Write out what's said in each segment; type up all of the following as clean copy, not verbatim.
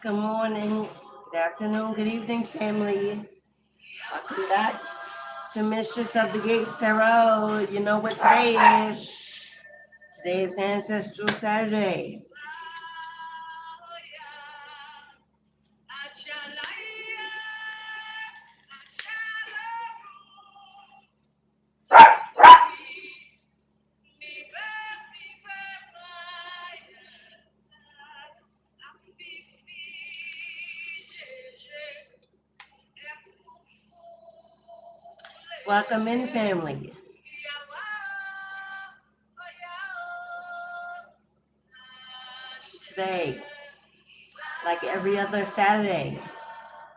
Good morning, good afternoon, good evening, family. Welcome back to Mistress of the Gates Tarot. You know what today is? Today is Ancestral Saturday. Welcome in, family. Today, like every other Saturday,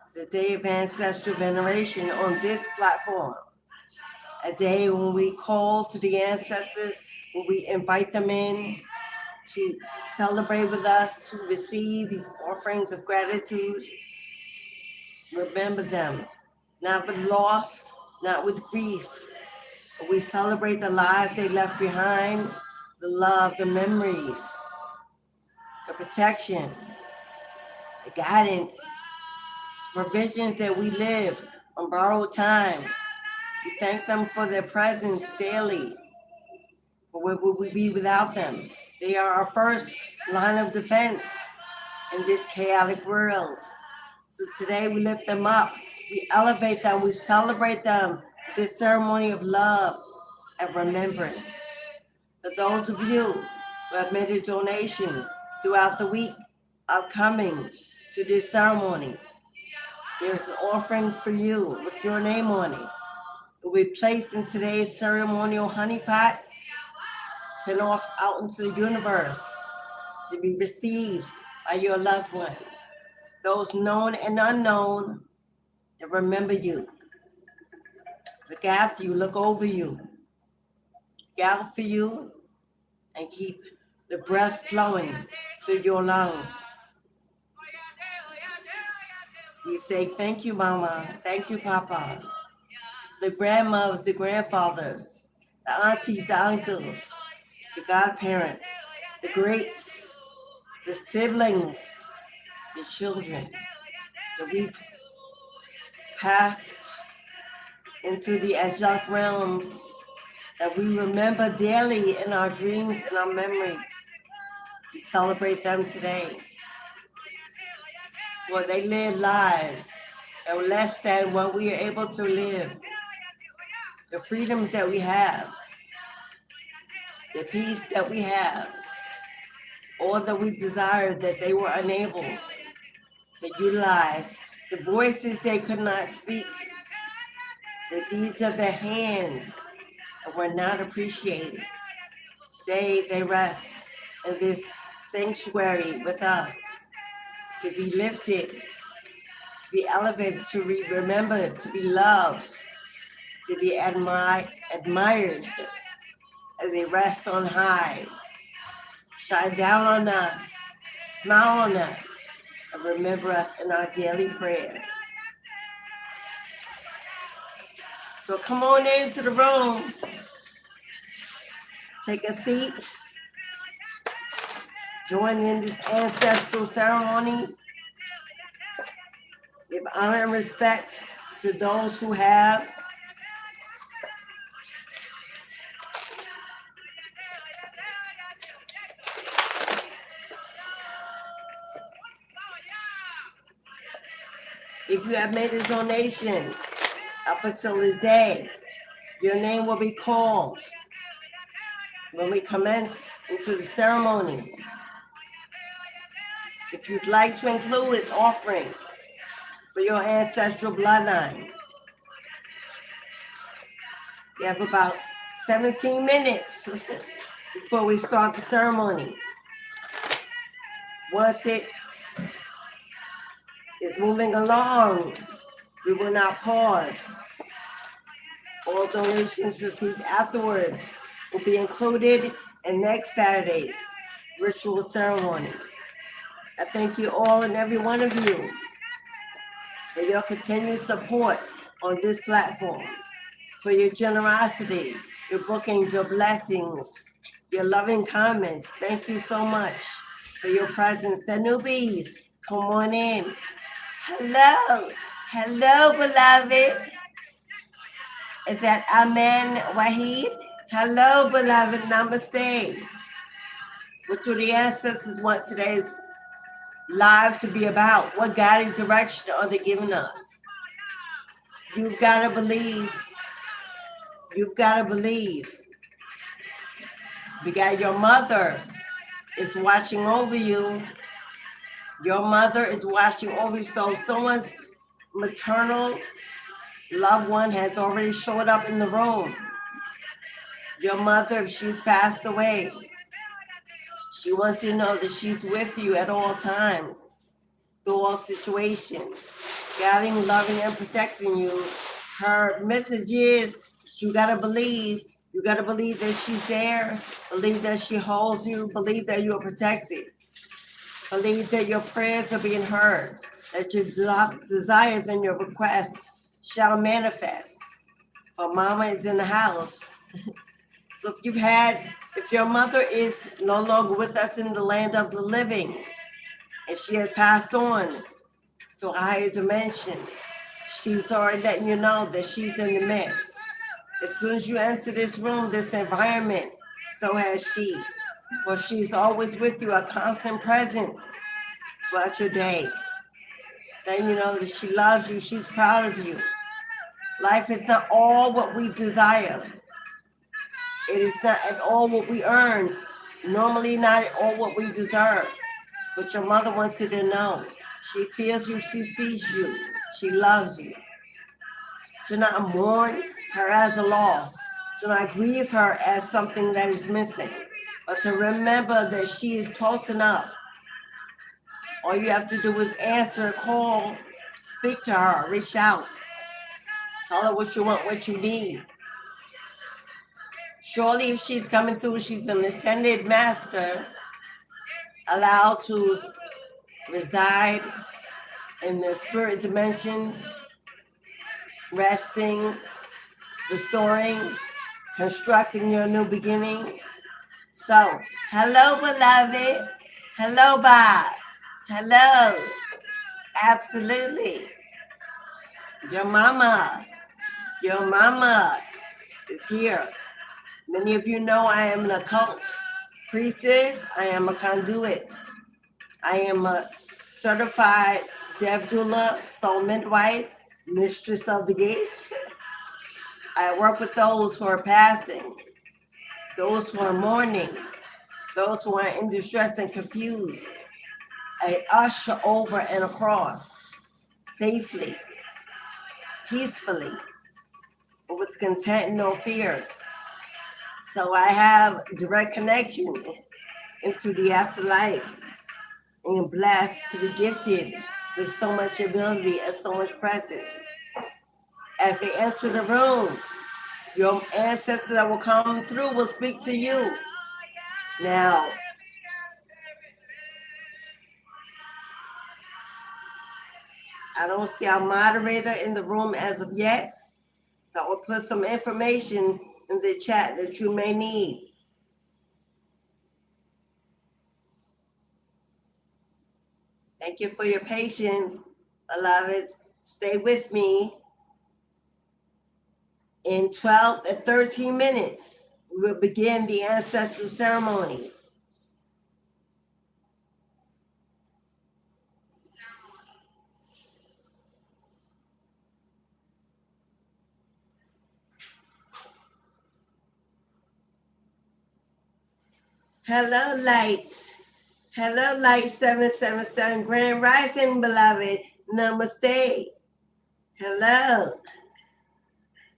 is a day of ancestral veneration on this platform. A day when we call to the ancestors, when we invite them in to celebrate with us, to receive these offerings of gratitude. Remember them, not with loss, not with grief, but we celebrate the lives they left behind, the love, the memories, the protection, the guidance, provisions that we live on borrowed time. We thank them for their presence daily. But where would we be without them? They are our first line of defense in this chaotic world. So today we lift them up, we elevate them, we celebrate them with this ceremony of love and remembrance. For those of you who have made a donation throughout the week upcoming to this ceremony, there's an offering for you with your name on it. It will be placed in today's ceremonial honey pot, sent off out into the universe to be received by your loved ones, those known and unknown that remember you, look after you, look over you, look out for you, and keep the breath flowing through your lungs. We say thank you, Mama, thank you, Papa, the grandmothers, the grandfathers, the aunties, the uncles, the godparents, the greats, the siblings, the children that we've passed into the angelic realms, that we remember daily in our dreams and our memories. We celebrate them today. For they live lives that were less than what we are able to live. The freedoms that we have, the peace that we have, all that we desire that they were unable to utilize, the voices they could not speak, the deeds of their hands that were not appreciated. Today they rest in this sanctuary with us to be lifted, to be elevated, to be remembered, to be loved, to be admired as they rest on high. Shine down on us, smile on us, and remember us in our daily prayers. So come on into the room, take a seat, join in this ancestral ceremony. Give honor and respect to those who have. If you have made a donation up until this day, your name will be called when we commence into the ceremony. If you'd like to include an offering for your ancestral bloodline, we have about 17 minutes before we start the ceremony. Once it is moving along, we will not pause. All donations received afterwards will be included in next Saturday's ritual ceremony. I thank you all and every one of you for your continued support on this platform, for your generosity, your bookings, your blessings, your loving comments. Thank you so much for your presence. The newbies, come on in. Hello. Hello, beloved. Is that Amen Wahid? Hello, beloved. Namaste. What do the ancestors want today's live to be about? What guiding direction are they giving us? You've got to believe. You've got to believe. Because your mother is watching over you. Your mother is watching over you. So someone's maternal loved one has already showed up in the room. Your mother, if she's passed away, she wants you to know that she's with you at all times, through all situations, guiding, loving, and protecting you. Her message is you got to believe. You got to believe that she's there. Believe that she holds you. Believe that you are protected. Believe that your prayers are being heard. That your desires and your requests shall manifest. For Mama is in the house. So if your mother is no longer with us in the land of the living, and she has passed on to a higher dimension, she's already letting you know that she's in the midst. As soon as you enter this room, this environment, so has she. For she's always with you, a constant presence throughout your day. Then you know that she loves you, she's proud of you. Life is not all what we desire. It is not at all what we earn. Normally not at all what we deserve. But your mother wants you to know. She feels you, she sees you, she loves you. To not mourn her as a loss, to not grieve her as something that is missing, but to remember that she is close enough. All you have to do is answer, call, speak to her, reach out, tell her what you want, what you need. Surely if she's coming through, she's an ascended master, allowed to reside in the spirit dimensions, resting, restoring, constructing your new beginning. So, hello, beloved. Hello, Bob. Hello. Absolutely. Your mama is here. Many of you know I am an occult priestess. I am a conduit. I am a certified deaf doula, soul midwife, mistress of the gates. I work with those who are passing, those who are mourning, those who are in distress and confused. I usher over and across safely, peacefully, but with content and no fear. So I have direct connection into the afterlife and am blessed to be gifted with so much ability and so much presence. As they enter the room, your ancestors that will come through will speak to you. Now, I don't see our moderator in the room as of yet, so I will put some information in the chat that you may need. Thank you for your patience, beloveds. Stay with me. In 12 to 13 minutes, we will begin the ancestral ceremony. Hello, lights. Hello, light 777 Grand Rising, beloved. Namaste. Hello.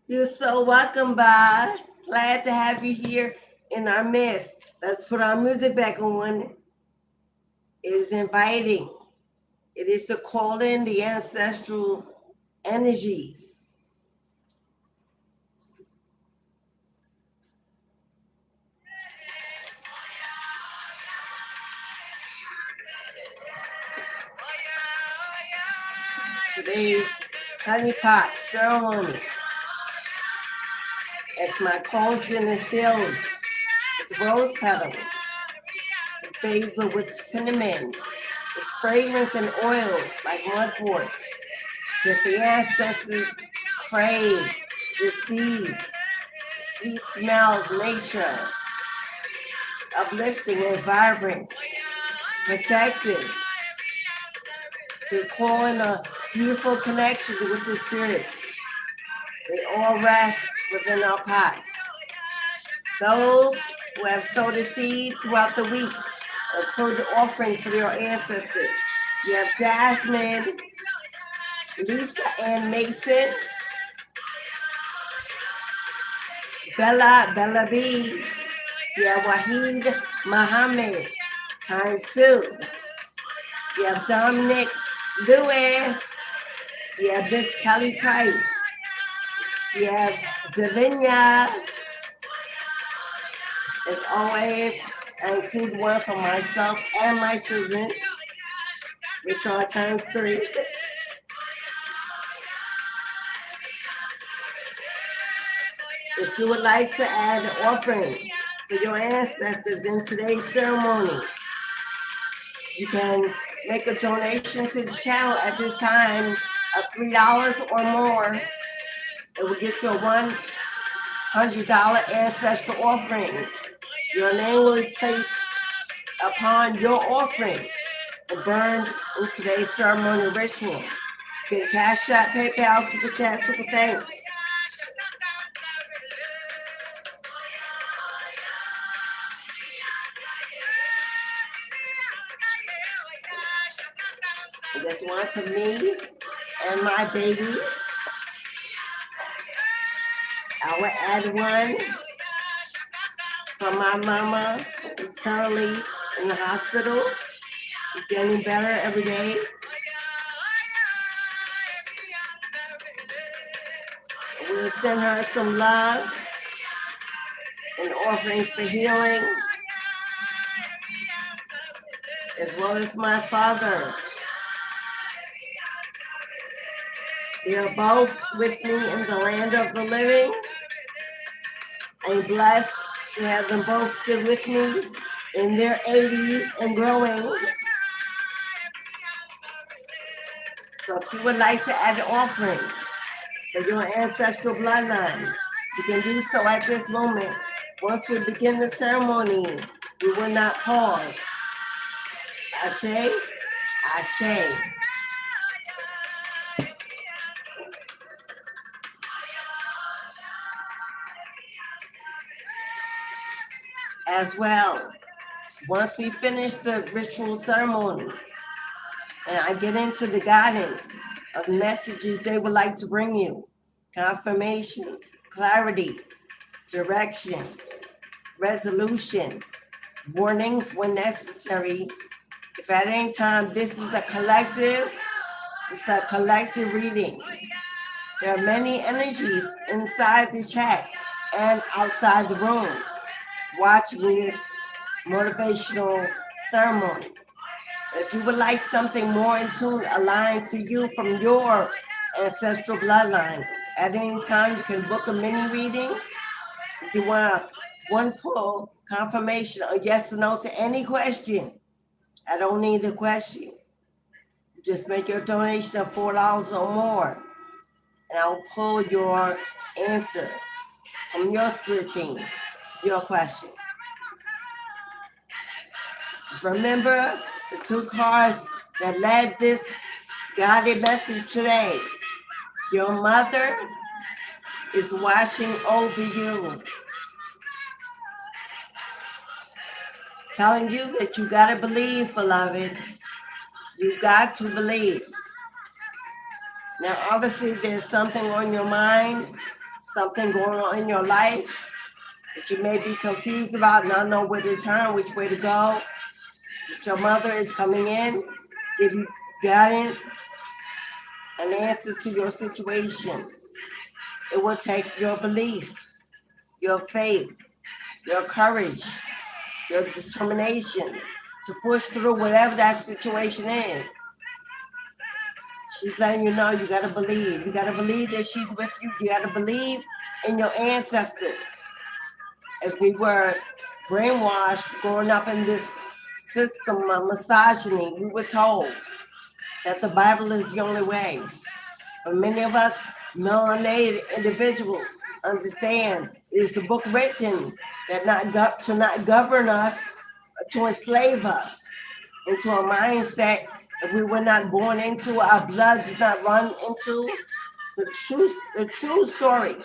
You're so welcome, Bob. Glad to have you here in our midst. Let's put our music back on. It is inviting. It is to call in the ancestral energies. Today's honey pot ceremony. As my cauldron is filled with rose petals, with basil, with cinnamon, with fragrance and oils like mugwort that the ancestors crave, receive, the sweet smell of nature, uplifting and vibrant, protective, to call in a beautiful connection with the spirits. They all rest within our pots. Those who have sowed a seed throughout the week include the offering for their ancestors. You have Jasmine, Lisa Ann Mason, Bella B. You have Wahid Muhammad, Time Sue. You have Dominic Lewis. You have Miss Kelly Price. You have Davinia. As always, I include one for myself and my children, which are times 3. If you would like to add an offering for your ancestors in today's ceremony, you can make a donation to the channel at this time of $3 or more. It will get you a $100 ancestral offering. Your name will be placed upon your offering and burned in today's ceremony ritual. You can Cash App, PayPal, Super Chat, Super Thanks. And there's one for me and my babies. I will add one for my mama, who's currently in the hospital, getting better every day. We'll send her some love and offering for healing, as well as my father. They are both with me in the land of the living. I'm blessed to have them both still with me in their 80s and growing. So if you would like to add an offering for your ancestral bloodline, you can do so at this moment. Once we begin the ceremony, we will not pause. Ashe, Ashe. As well, once we finish the ritual ceremony and I get into the guidance of messages they would like to bring you, confirmation, clarity, direction, resolution, warnings when necessary. If at any time this is a collective, it's a collective reading. There are many energies inside the chat and outside the room watching this motivational ceremony. If you would like something more in tune, aligned to you from your ancestral bloodline, at any time you can book a mini reading. If you want a one pull confirmation or yes or no to any question, I don't need the question. Just make your donation of $4 or more, and I'll pull your answer from your spirit team to your question. Remember the 2 cards that led this guided message today. Your mother is watching over you, telling you that you gotta believe, beloved. You got to believe. Now, obviously, there's something on your mind, something going on in your life that you may be confused about, not know where to turn, which way to go. That your mother is coming in, give you guidance, an answer to your situation. It will take your belief, your faith, your courage, your determination to push through whatever that situation is. She's letting you know you gotta believe. You gotta believe that she's with you. You gotta believe in your ancestors. As we were brainwashed growing up in this system of misogyny. We were told that the Bible is the only way. But many of us melanated individuals understand it is a book written that to not govern us, to enslave us into a mindset that we were not born into, our blood does not run into. The true story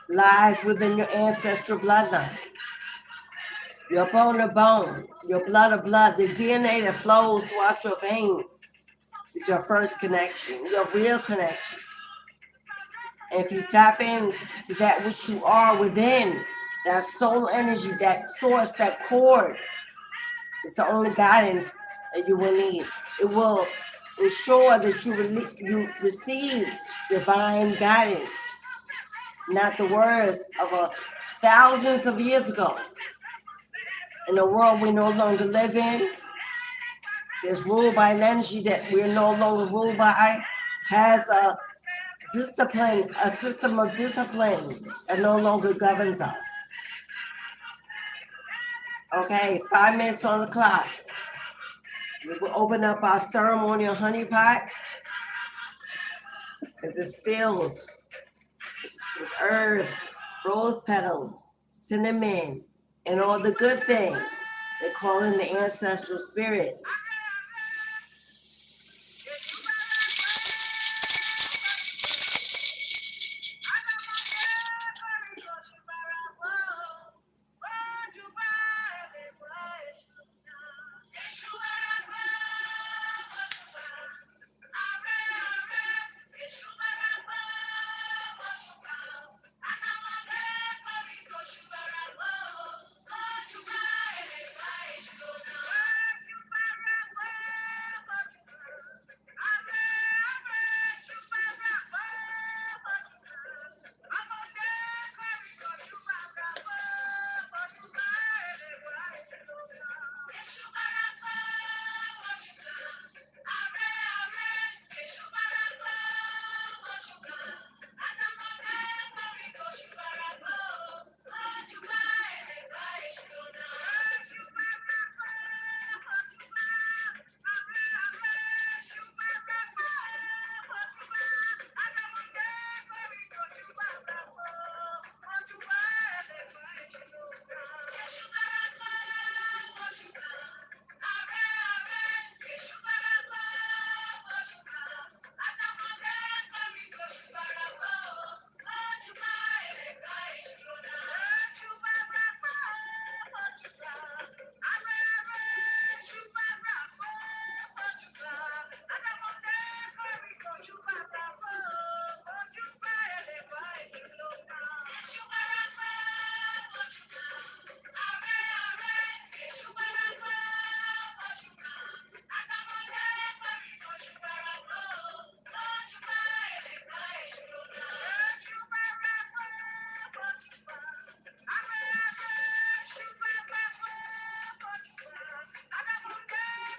lies within your ancestral bloodline. Your bone to bone, your blood to blood, the DNA that flows throughout your veins is your first connection, your real connection. And if you tap into that which you are within, that soul energy, that source, that cord, it's the only guidance that you will need. It will ensure that you receive divine guidance, not the words of thousands of years ago. In a world we no longer live in, that's ruled by an energy that we're no longer ruled by, has a discipline, a system of discipline that no longer governs us. Okay, 5 minutes on the clock. We will open up our ceremonial honey pot as it's filled with herbs, rose petals, cinnamon, and all the good things they call in the ancestral spirits.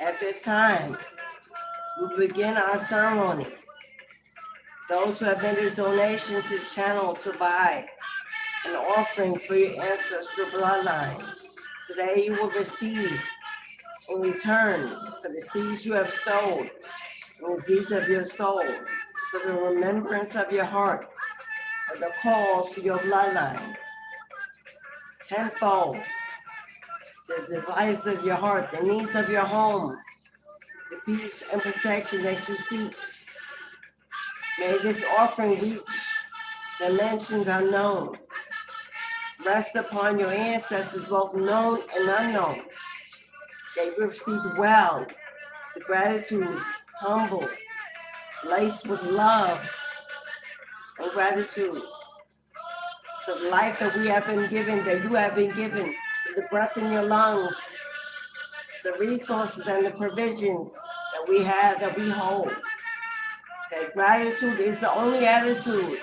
At this time, we begin our ceremony. Those who have made a donation to the channel to buy an offering for your ancestral bloodline, today you will receive in return for the seeds you have sowed and the deeds of your soul, for the remembrance of your heart, for the call to your bloodline. Tenfold, the desires of your heart, the needs of your home, the peace and protection that you seek. May this offering reach dimensions unknown. Rest upon your ancestors, both known and unknown. They received well, the gratitude, humble, laced with love and gratitude for the life that we have been given, that you have been given, for the breath in your lungs, the resources and the provisions that we have, that we hold. That gratitude is the only attitude.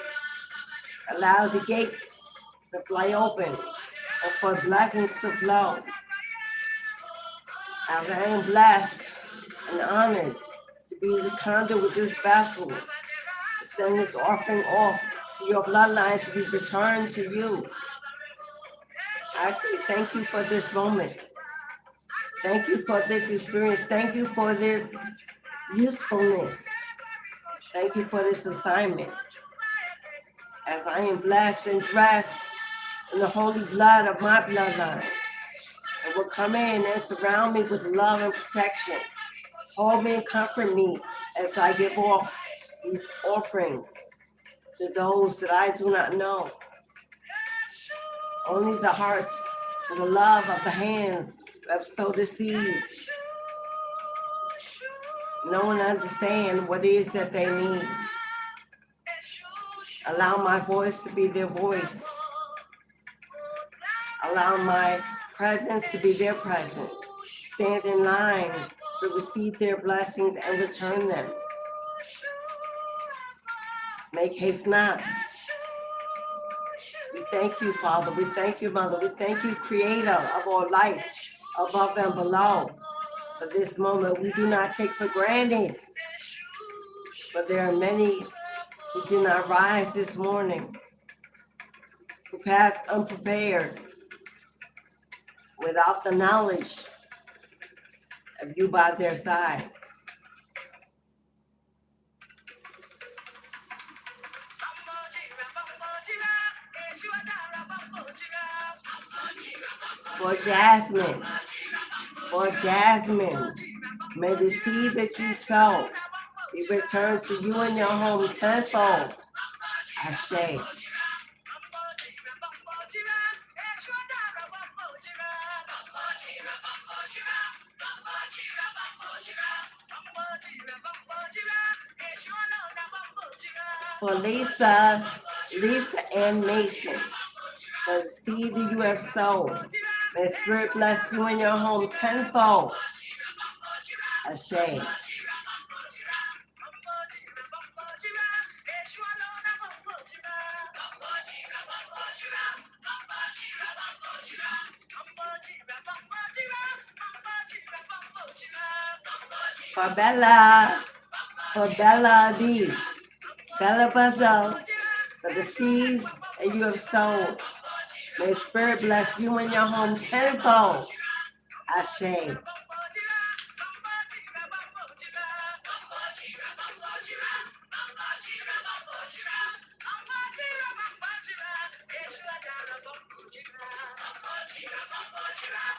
Allow the gates to fly open and for blessings to flow. As I am blessed and honored to be the conduit with this vessel, to send this offering off to your bloodline to be returned to you. I say thank you for this moment. Thank you for this experience. Thank you for this usefulness. Thank you for this assignment. As I am blessed and dressed in the holy blood of my bloodline, it will come in and surround me with love and protection. Hold me and comfort me as I give off these offerings to those that I do not know. Only the hearts and the love of the hands have sowed the seed. No one understands what it is that they need. Allow my voice to be their voice. Allow my presence to be their presence. Stand in line to receive their blessings and return them. Make haste not. We thank you, Father. We thank you, Mother. We thank you, Creator of all life, above and below. For this moment, we do not take for granted. For there are many who did not rise this morning, who passed unprepared, without the knowledge of you by their side. For Jasmine, may the seed that you sow be returned to you and your home tenfold. Ashe. For Lisa and Mason, for the seed that you have sown, may Spirit bless you and your home tenfold. Ashe. For Bella B, Bella Buzzo, for the seeds that you have sown, may Spirit bless you and your home tenfold. Ashe.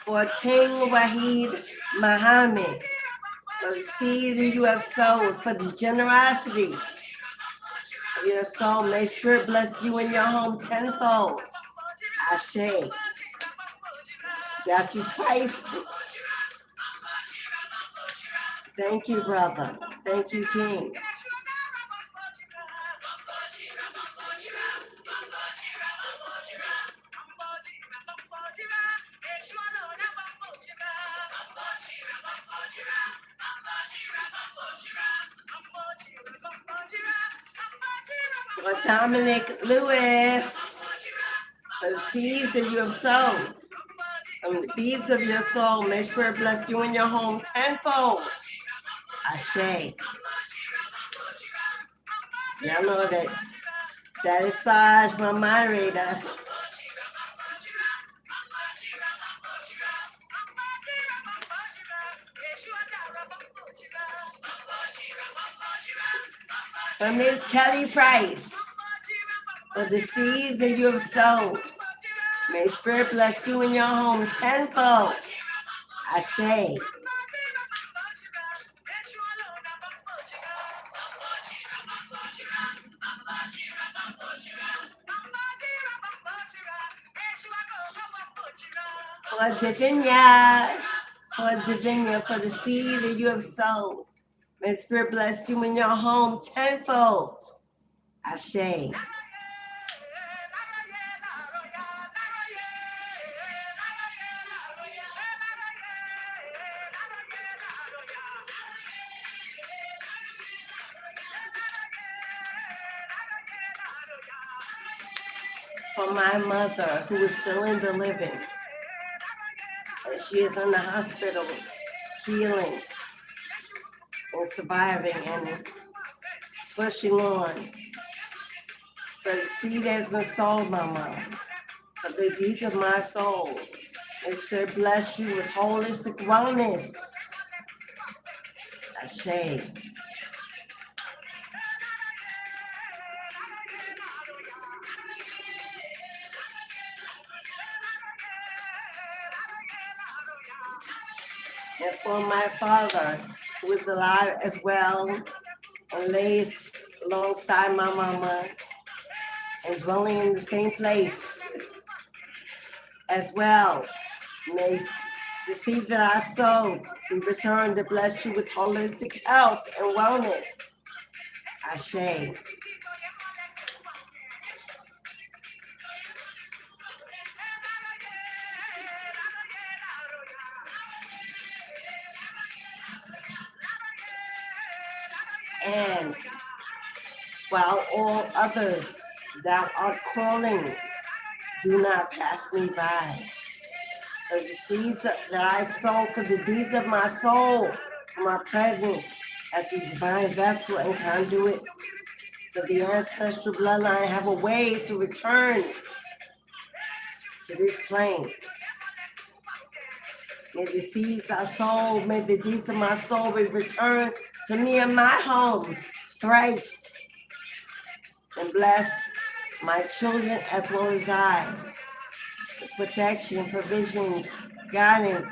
For King Wahid Muhammad, for the seed that you have sown, for the generosity of your soul, may Spirit bless you and your home tenfold. Ashe. Got you twice. Thank you, brother. Thank you, King. For Dominic Lewis, for the seeds that you have sown, from the beads of your soul, may Spirit bless you and your home tenfold. Ashe. Y'all know that is Saj, my moderator. For Miss Kelly Price, for the seeds that you have sown, may Spirit bless you and your home tenfold. Ashe. For Divinia, for the seed that you have sown, may Spirit bless you in your home tenfold. Ashe. For my mother, who is still in the living, and she is in the hospital, healing and surviving and pushing on. For the seed has been sown, my mom. for the deeds of my soul. May Spirit bless you with holistic wellness. Ashe. And for my father, who is alive as well and lays alongside my mama and dwelling in the same place as well. May the seed that I sow be returned to bless you with holistic health and wellness. Ashe. And while all others thou art calling, do not pass me by. For the seeds that I sow for the deeds of my soul, for my presence as the divine vessel and conduit for the ancestral bloodline, have a way to return to this plane. May the seeds I sow, may the deeds of my soul be returned to me and my home thrice, and bless my children as well as I, with protection, provisions, guidance,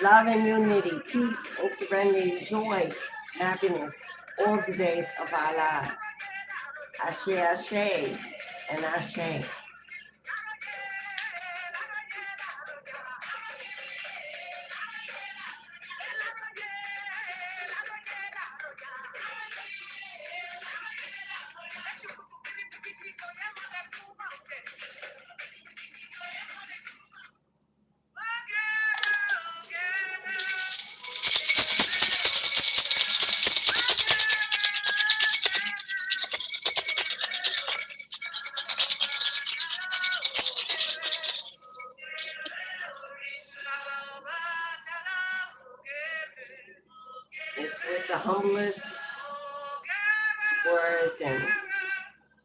love and unity, peace and serenity, joy, happiness, all the days of our lives. Ashe, ashe, and ashe. It's with the humblest words and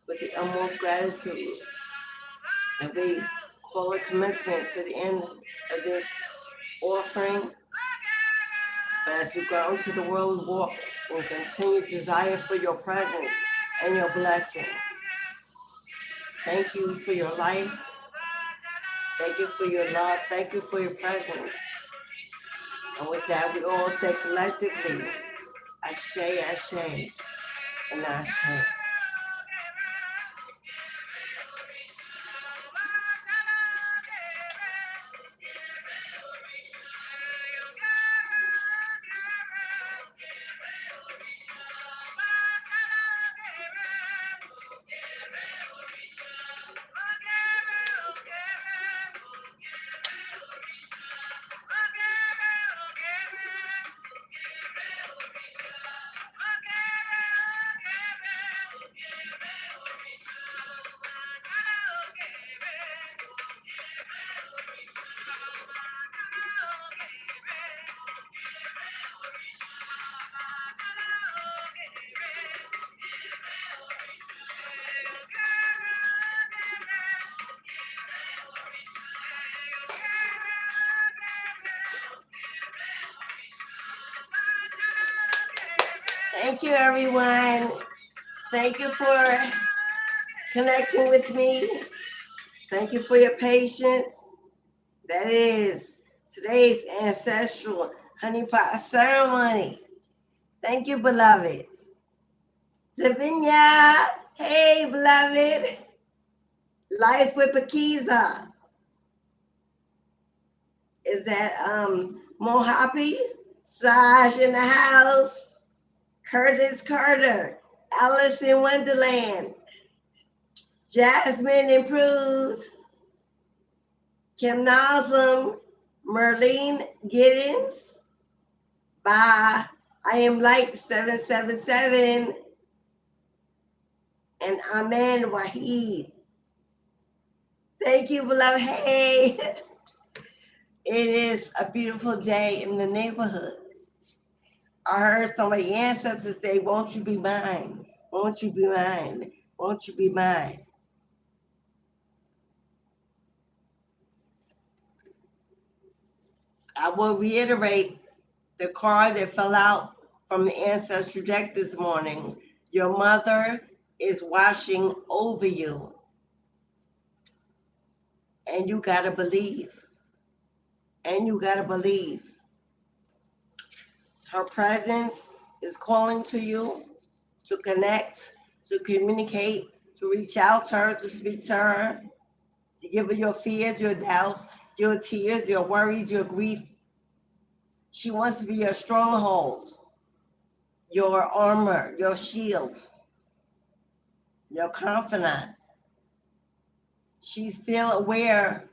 with the utmost gratitude that we call a commencement to the end of this offering. But as we go into the world, we walk in continued desire for your presence and your blessings. Thank you for your life. Thank you for your love. Thank you for your presence. And with that, we all say collectively, Ashe, Ashe, and Ashe. Thank you, everyone. Thank you for connecting with me. Thank you for your patience. That is today's ancestral honey pot ceremony. Thank you, beloveds. Davinia, hey, beloved. Life with Pakiza. Is that Mojave? Saj in the house. Curtis Carter, Alice in Wonderland, Jasmine Improves, Kim Nazem, Merlene Giddens, by I Am Light 777, and Amen Wahid. Thank you, beloved. Hey, it is a beautiful day in the neighborhood. I heard somebody ancestors say, won't you be mine? Won't you be mine? Won't you be mine? I will reiterate the card that fell out from the ancestral deck this morning. Your mother is watching over you. And you gotta believe. And you gotta believe. Her presence is calling to you to connect, to communicate, to reach out to her, to speak to her, to give her your fears, your doubts, your tears, your worries, your grief. She wants to be your stronghold, your armor, your shield, your confidant. She's still aware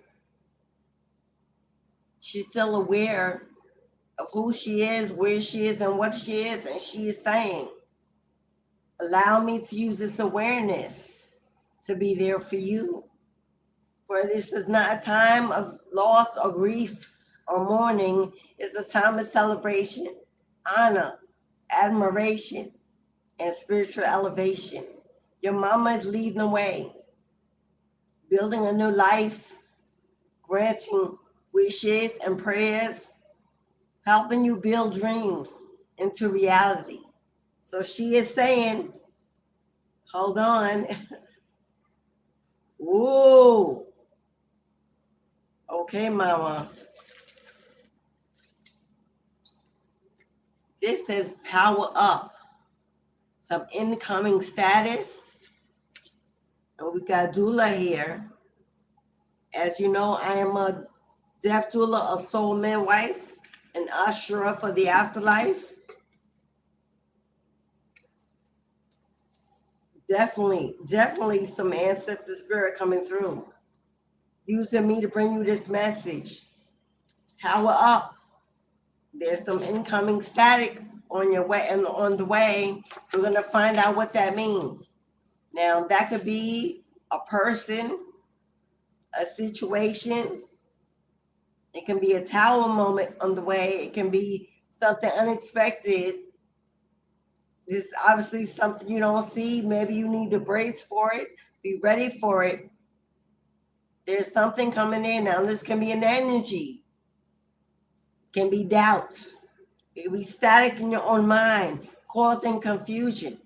of who she is, where she is, and what she is. And she is saying, allow me to use this awareness to be there for you. For this is not a time of loss or grief or mourning. It's a time of celebration, honor, admiration, and spiritual elevation. Your mama is leading the way, building a new life, granting wishes and prayers, helping you build dreams into reality. So she is saying, hold on. Whoa. Okay, mama. This says power up. Some incoming status. And we got doula here. As you know, I am a death doula, a soul midwife, an usherer for the afterlife. Definitely some ancestor spirit coming through, using me to bring you this message. Power up. There's some incoming static on your way and on the way. We're gonna find out what that means. Now that could be a person, a situation. It can be a tower moment on the way. It can be something unexpected. This is obviously something you don't see. Maybe you need to brace for it. Be ready for it. There's something coming in. Now, this can be an energy. It can be doubt. It can be static in your own mind, causing confusion.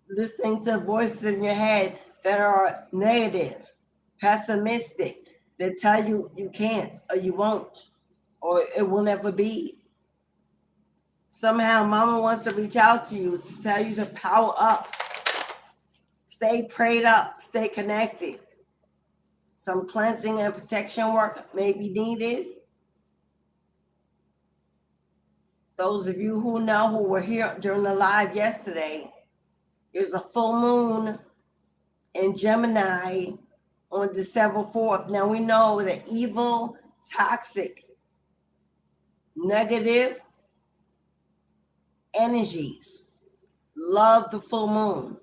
Listening to voices in your head that are negative, pessimistic, that tell you you can't or you won't or it will never be. Somehow mama wants to reach out to you to tell you to power up. Stay prayed up, stay connected. Some cleansing and protection work may be needed. Those of you who know, who were here during the live yesterday, there's a full moon in Gemini on December 4th. Now we know that evil, toxic, negative energies love the full moon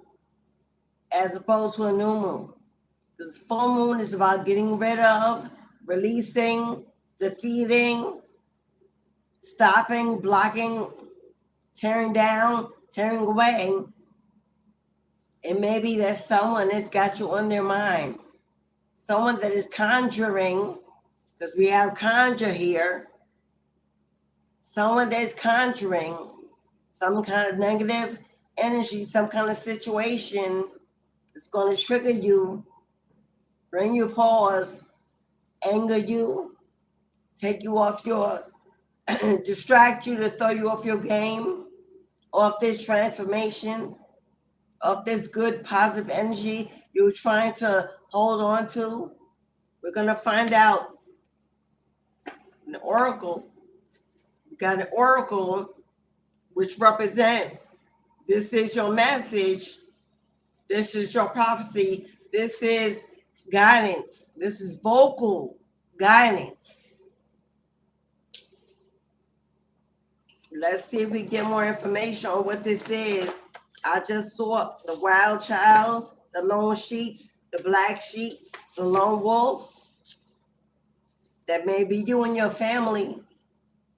as opposed to a new moon. This full moon is about getting rid of, releasing, defeating, stopping, blocking, tearing down, tearing away. And maybe there's someone that's got you on their mind. Someone that is conjuring, because we have conjure here. Someone that's conjuring some kind of negative energy, some kind of situation that's going to trigger you, bring you pause, anger you, take you off your, distract you, to throw you off your game, off this transformation, off this good positive energy you're trying to hold on to. We're going to find out. An oracle. We got an oracle which represents, this is your message, this is your prophecy, this is guidance, this is vocal guidance. Let's see if we get more information on what this is. I just saw the wild child, the lone sheep, the black sheep, the lone wolf. That may be you and your family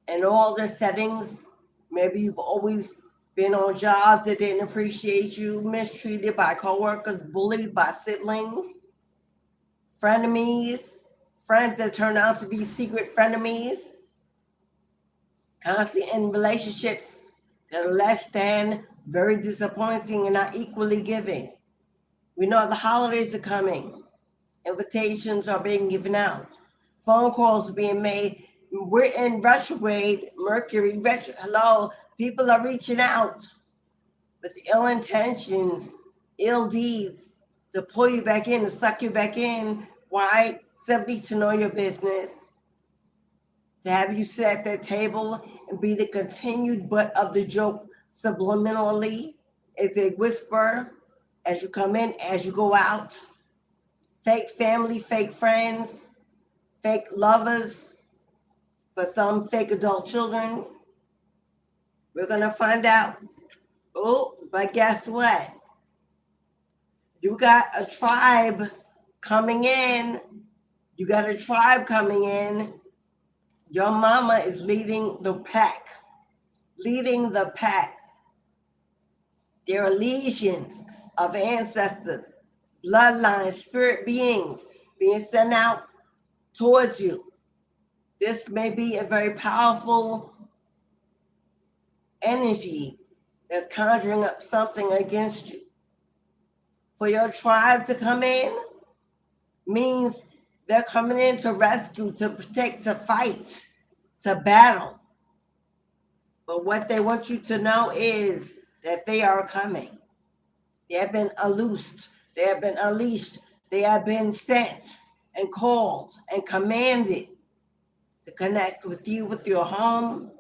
in all the settings. Maybe you've always been on jobs that didn't appreciate you, mistreated by coworkers, bullied by siblings, frenemies, friends that turn out to be secret frenemies. Constant in relationships that are less than, very disappointing, and not equally giving. We know the holidays are coming. Invitations are being given out. Phone calls are being made. We're in retrograde, Mercury, hello. People are reaching out with ill intentions, ill deeds to pull you back in, to suck you back in. Why? Simply to know your business, to have you sit at that table and be the continued butt of the joke subliminally, as a whisper, as you come in, as you go out. Fake family, fake friends, fake lovers, for some fake adult children. We're going to find out. Oh, but guess what? You got a tribe coming in. You got a tribe coming in. Your mama is leading the pack. Leading the pack. There are legions of ancestors, bloodlines, spirit beings being sent out towards you. This may be a very powerful energy that's conjuring up something against you. For your tribe to come in means they're coming in to rescue, to protect, to fight, to battle. But what they want you to know is that they are coming. They have been unloosed. They have been unleashed. They have been sent and called and commanded to connect with you, with your home,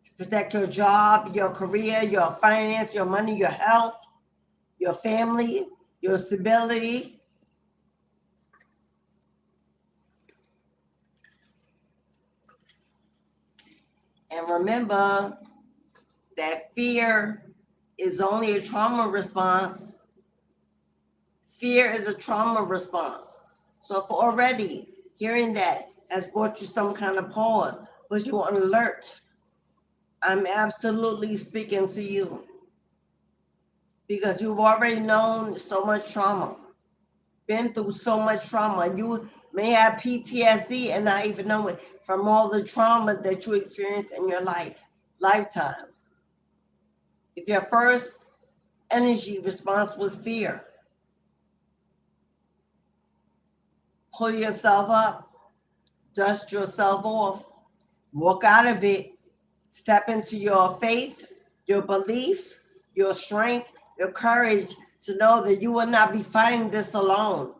to protect your job, your career, your finance, your money, your health, your family, your stability. And remember that fear is only a trauma response. Fear is a trauma response. So if already hearing that has brought you some kind of pause, put you on alert, I'm absolutely speaking to you, because you've already known so much trauma, been through so much trauma. You may have PTSD and not even know it from all the trauma that you experienced in your lifetimes. If your first energy response was fear, pull yourself up, dust yourself off, walk out of it, step into your faith, your belief, your strength, your courage to know that you will not be fighting this alone.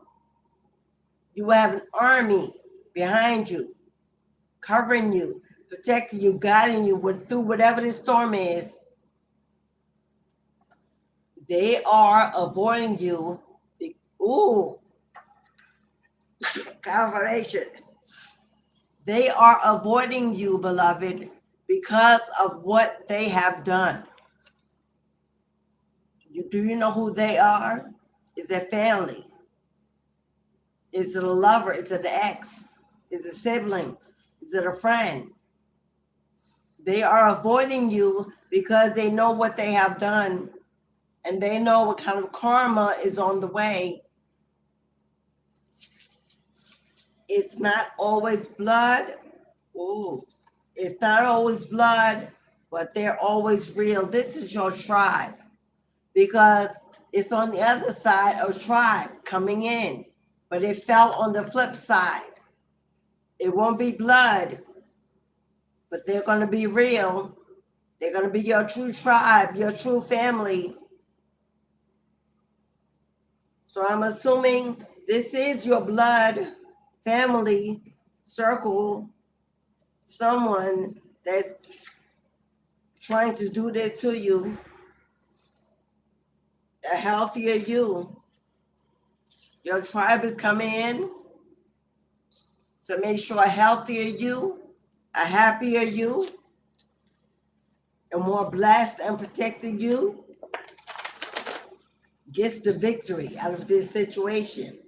You will have an army behind you, covering you, protecting you, guiding you through whatever this storm is. They are avoiding you. Ooh, confirmation. They are avoiding you, beloved, because of what they have done. Do you know who they are? Is it family? Is it a lover? Is it an ex? Is it siblings? Is it a friend? They are avoiding you because they know what they have done, and they know what kind of karma is on the way. It's not always blood. Ooh, it's not always blood, but they're always real. This is your tribe, because it's on the other side of tribe coming in, but it fell on the flip side. It won't be blood, but they're going to be real. They're going to be your true tribe, your true family. So I'm assuming this is your blood family circle, someone that's trying to do this to you, a healthier you. Your tribe is coming in to make sure a healthier you, a happier you, a more blessed and protected you gets the victory out of this situation.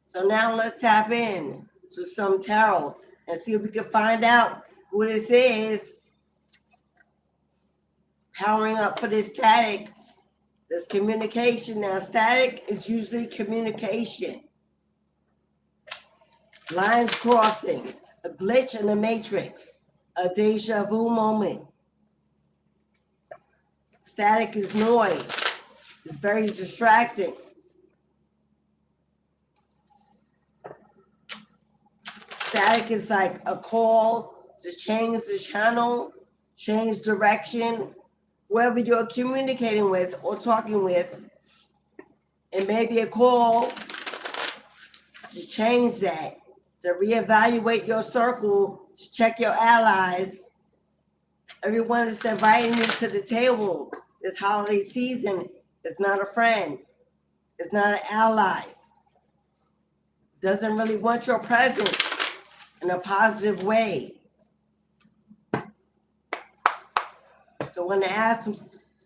So now let's tap in to some tarot and see if we can find out who this is. Powering up for this static, this communication. Now, static is usually communication. Lines crossing, a glitch in the matrix. a deja vu moment. Static is noise. It's very distracting. Static is like a call to change the channel, change direction, whoever you're communicating with or talking with. It may be a call to change that, to reevaluate your circle, to check your allies. Everyone is inviting you to the table this holiday season is not a friend, is not an ally, doesn't really want your presence in a positive way. So I want to ask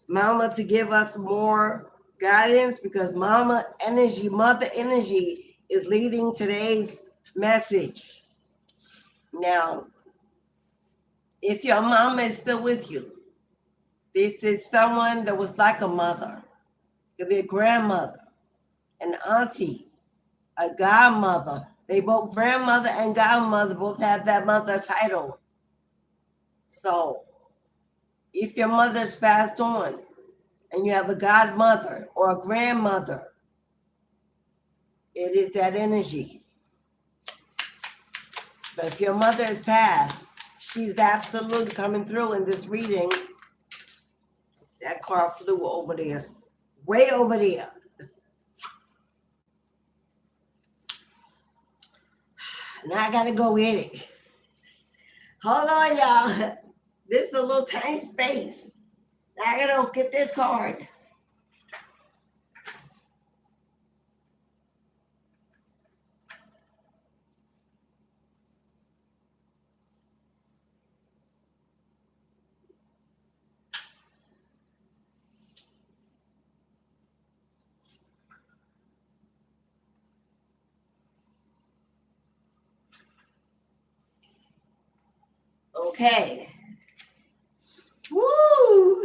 Mama to give us more guidance, because Mama energy, Mother energy is leading today's message. Now, if your mama is still with you, this is someone that was like a mother. It could be a grandmother, an auntie, a godmother. They both, grandmother and godmother, both have that mother title. So if your mother's passed on and you have a godmother or a grandmother, it is that energy. But if your mother is passed, she's absolutely coming through in this reading. That car flew over there, way over there. Now I gotta go get it. Hold on, y'all. This is a little tiny space. Now I gotta go get this card. Okay. Woo!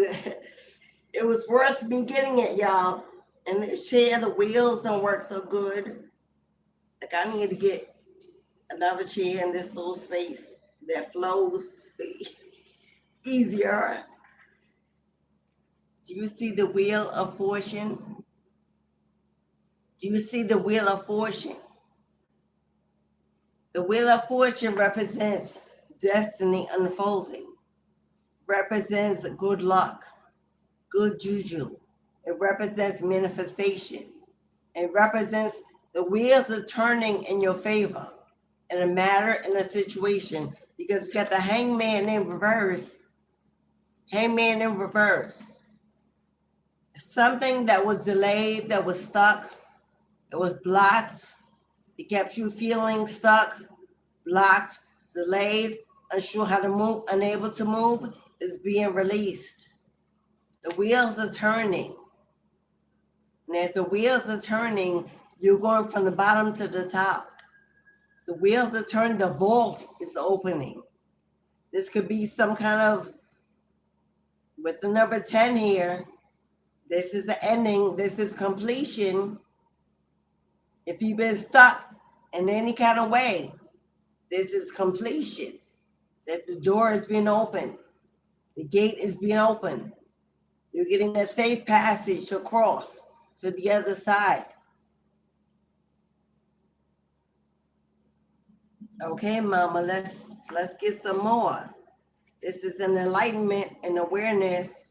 It was worth me getting it, y'all. And this chair, the wheels don't work so good. Like, I need to get another chair in this little space that flows easier. Do you see the wheel of fortune? Do you see the wheel of fortune? The wheel of fortune represents destiny unfolding, represents good luck, good juju. It represents manifestation. It represents the wheels are turning in your favor in a matter, in a situation, because we got the hangman in reverse. Hangman in reverse. Something that was delayed, that was stuck, it was blocked. It kept you feeling stuck, blocked, delayed, unsure how to move, unable to move, is being released. The wheels are turning. And as the wheels are turning, you're going from the bottom to the top. The wheels are turning, the vault is opening. This could be some kind of, with the number 10 here, this is the ending, this is completion. If you've been stuck in any kind of way, this is completion. That the door is being opened. The gate is being opened. You're getting a safe passage to cross to the other side. Okay, Mama, let's get some more. This is an enlightenment and awareness.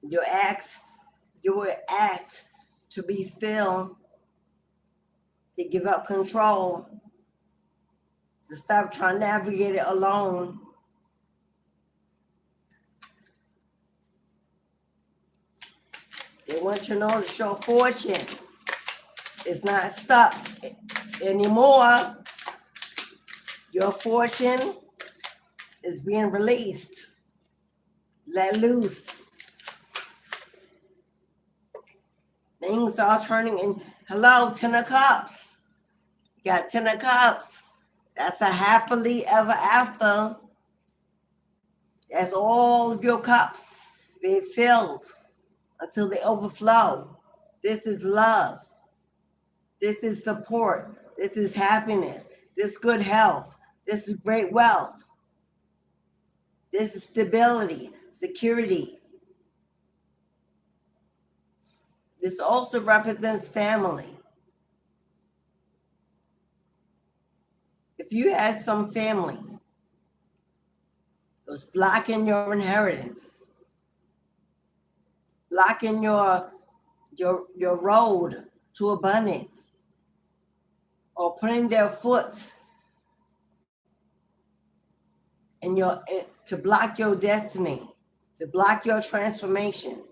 You were asked to be still, to give up control, to stop trying to navigate it alone. They want you to know that your fortune is not stuck anymore. Your fortune is being released, let loose. Things are turning in. Hello, 10 of Cups. You got 10 of Cups. That's a happily ever after. That's all of your cups being filled until they overflow. This is love. This is support. This is happiness. this good health, this is great wealth, this is stability, security. This also represents family. If you had some family that was blocking your inheritance, blocking your road to abundance, or putting their foot in to block your destiny, to block your transformation,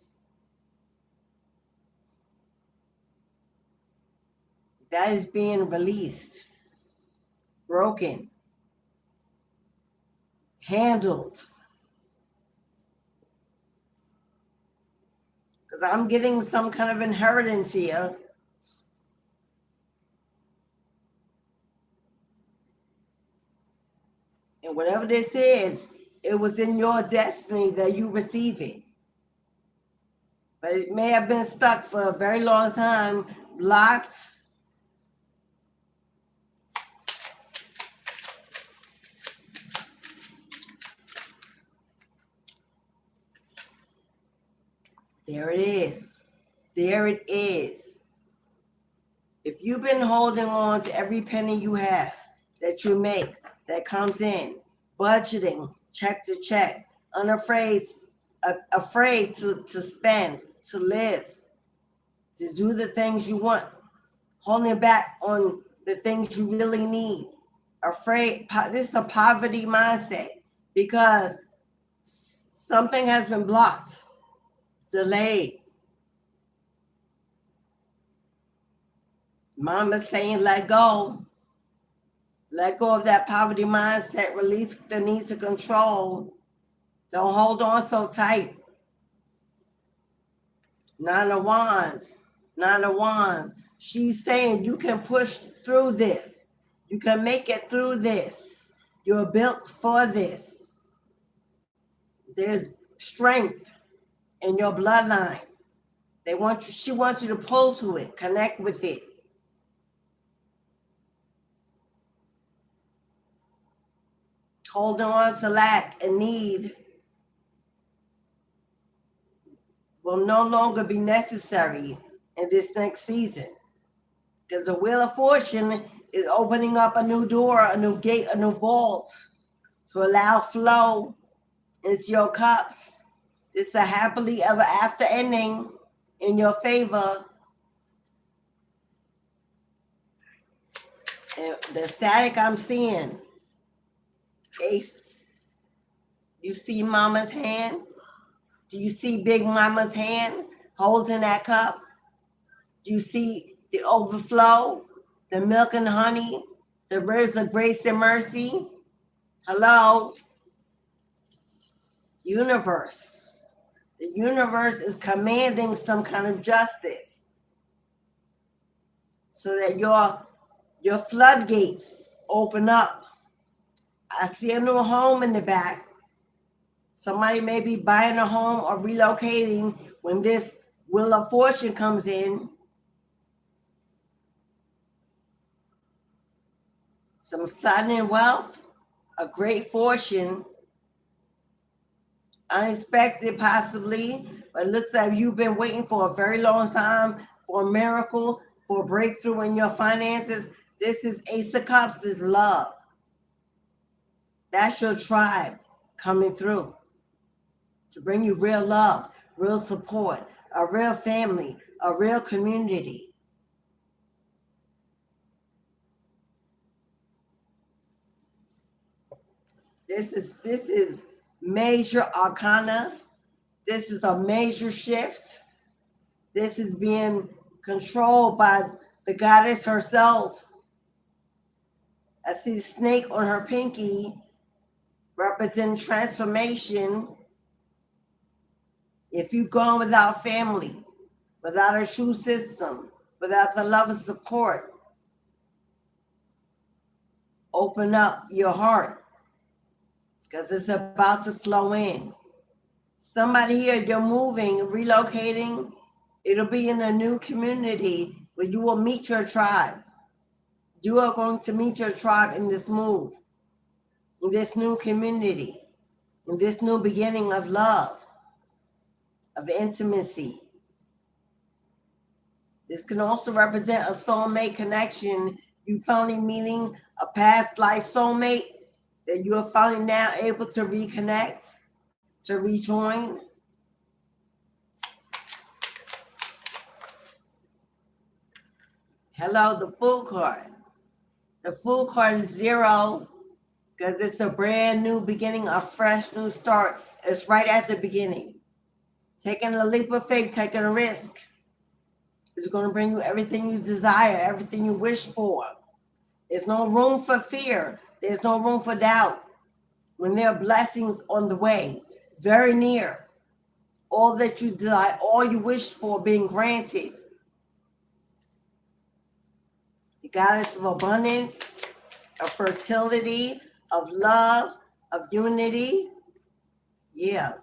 that is being released, broken, handled. Because I'm getting some kind of inheritance here. And whatever this is, it was in your destiny that you receive it. But it may have been stuck for a very long time, blocked. There it is. There it is. If you've been holding on to every penny you have, that you make, that comes in, budgeting, check to check, unafraid, afraid to spend, to live, to do the things you want, holding back on the things you really need, afraid, this is a poverty mindset because something has been blocked, delayed. Mama's saying, let go. Let go of that poverty mindset. Release the need to control. Don't hold on so tight. Nine of Wands. Nine of Wands. She's saying you can push through this. You can make it through this. You're built for this. There's strength in your bloodline. She wants you to pull to it, connect with it. Holding on to lack and need will no longer be necessary in this next season. Because the Wheel of Fortune is opening up a new door, a new gate, a new vault to allow flow into your cups. This is a happily ever after ending in your favor. And the static I'm seeing, Ace, you see Mama's hand? Do you see Big Mama's hand holding that cup? Do you see the overflow, the milk and honey, the rivers of grace and mercy? Hello? Universe. The universe is commanding some kind of justice so that your floodgates open up. I see a new home in the back. Somebody may be buying a home or relocating when this Wheel of Fortune comes in. Some sudden wealth, a great fortune, unexpected possibly, but it looks like you've been waiting for a very long time for a miracle, for a breakthrough in your finances. This is Ace of Cups, this love. That's your tribe coming through to bring you real love, real support, a real family, a real community. This is major arcana. This is a major shift. This is being controlled by the goddess herself. I see the snake on her pinky representing transformation. If you've gone without family, without a true system, without the love and support, open up your heart because it's about to flow in. Somebody here, you're moving, relocating. It'll be in a new community where you will meet your tribe. You are going to meet your tribe in this move, in this new community, in this new beginning of love, of intimacy. This can also represent a soulmate connection. You finally meeting a past life soulmate that you are finally now able to reconnect, to rejoin. Hello, the Fool card. The Fool card is 0 because it's a brand new beginning, a fresh new start. It's right at the beginning. Taking a leap of faith, taking a risk is going to bring you everything you desire, everything you wish for. There's no room for fear. There's no room for doubt. When there are blessings on the way, very near, all that you desire, all you wished for being granted. The goddess of abundance, of fertility, of love, of unity. Yeah.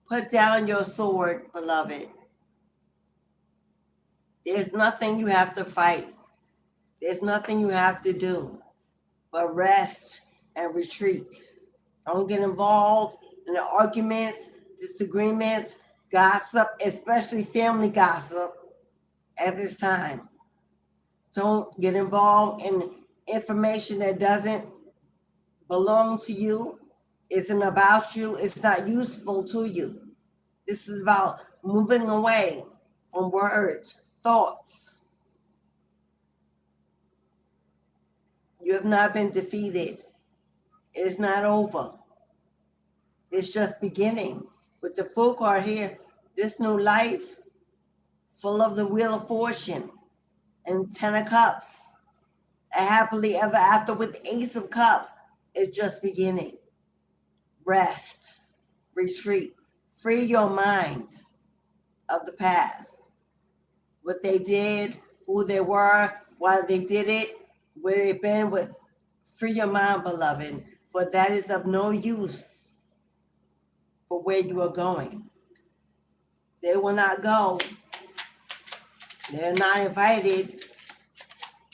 Put down your sword, beloved. There's nothing you have to fight. There's nothing you have to do but rest and retreat. Don't get involved in the arguments, disagreements, gossip, especially family gossip at this time. Don't get involved in information that doesn't belong to you, isn't about you, it's not useful to you. This is about moving away from words, thoughts. You have not been defeated. It is not over. It's just beginning. With the Fool card here, this new life, full of the Wheel of Fortune and 10 of Cups, a happily ever after with Ace of Cups, is just beginning. Rest, retreat, free your mind of the past. What they did, who they were, why they did it, where they've been with. Free your mind, beloved, for that is of no use for where you are going. They will not go. They're not invited.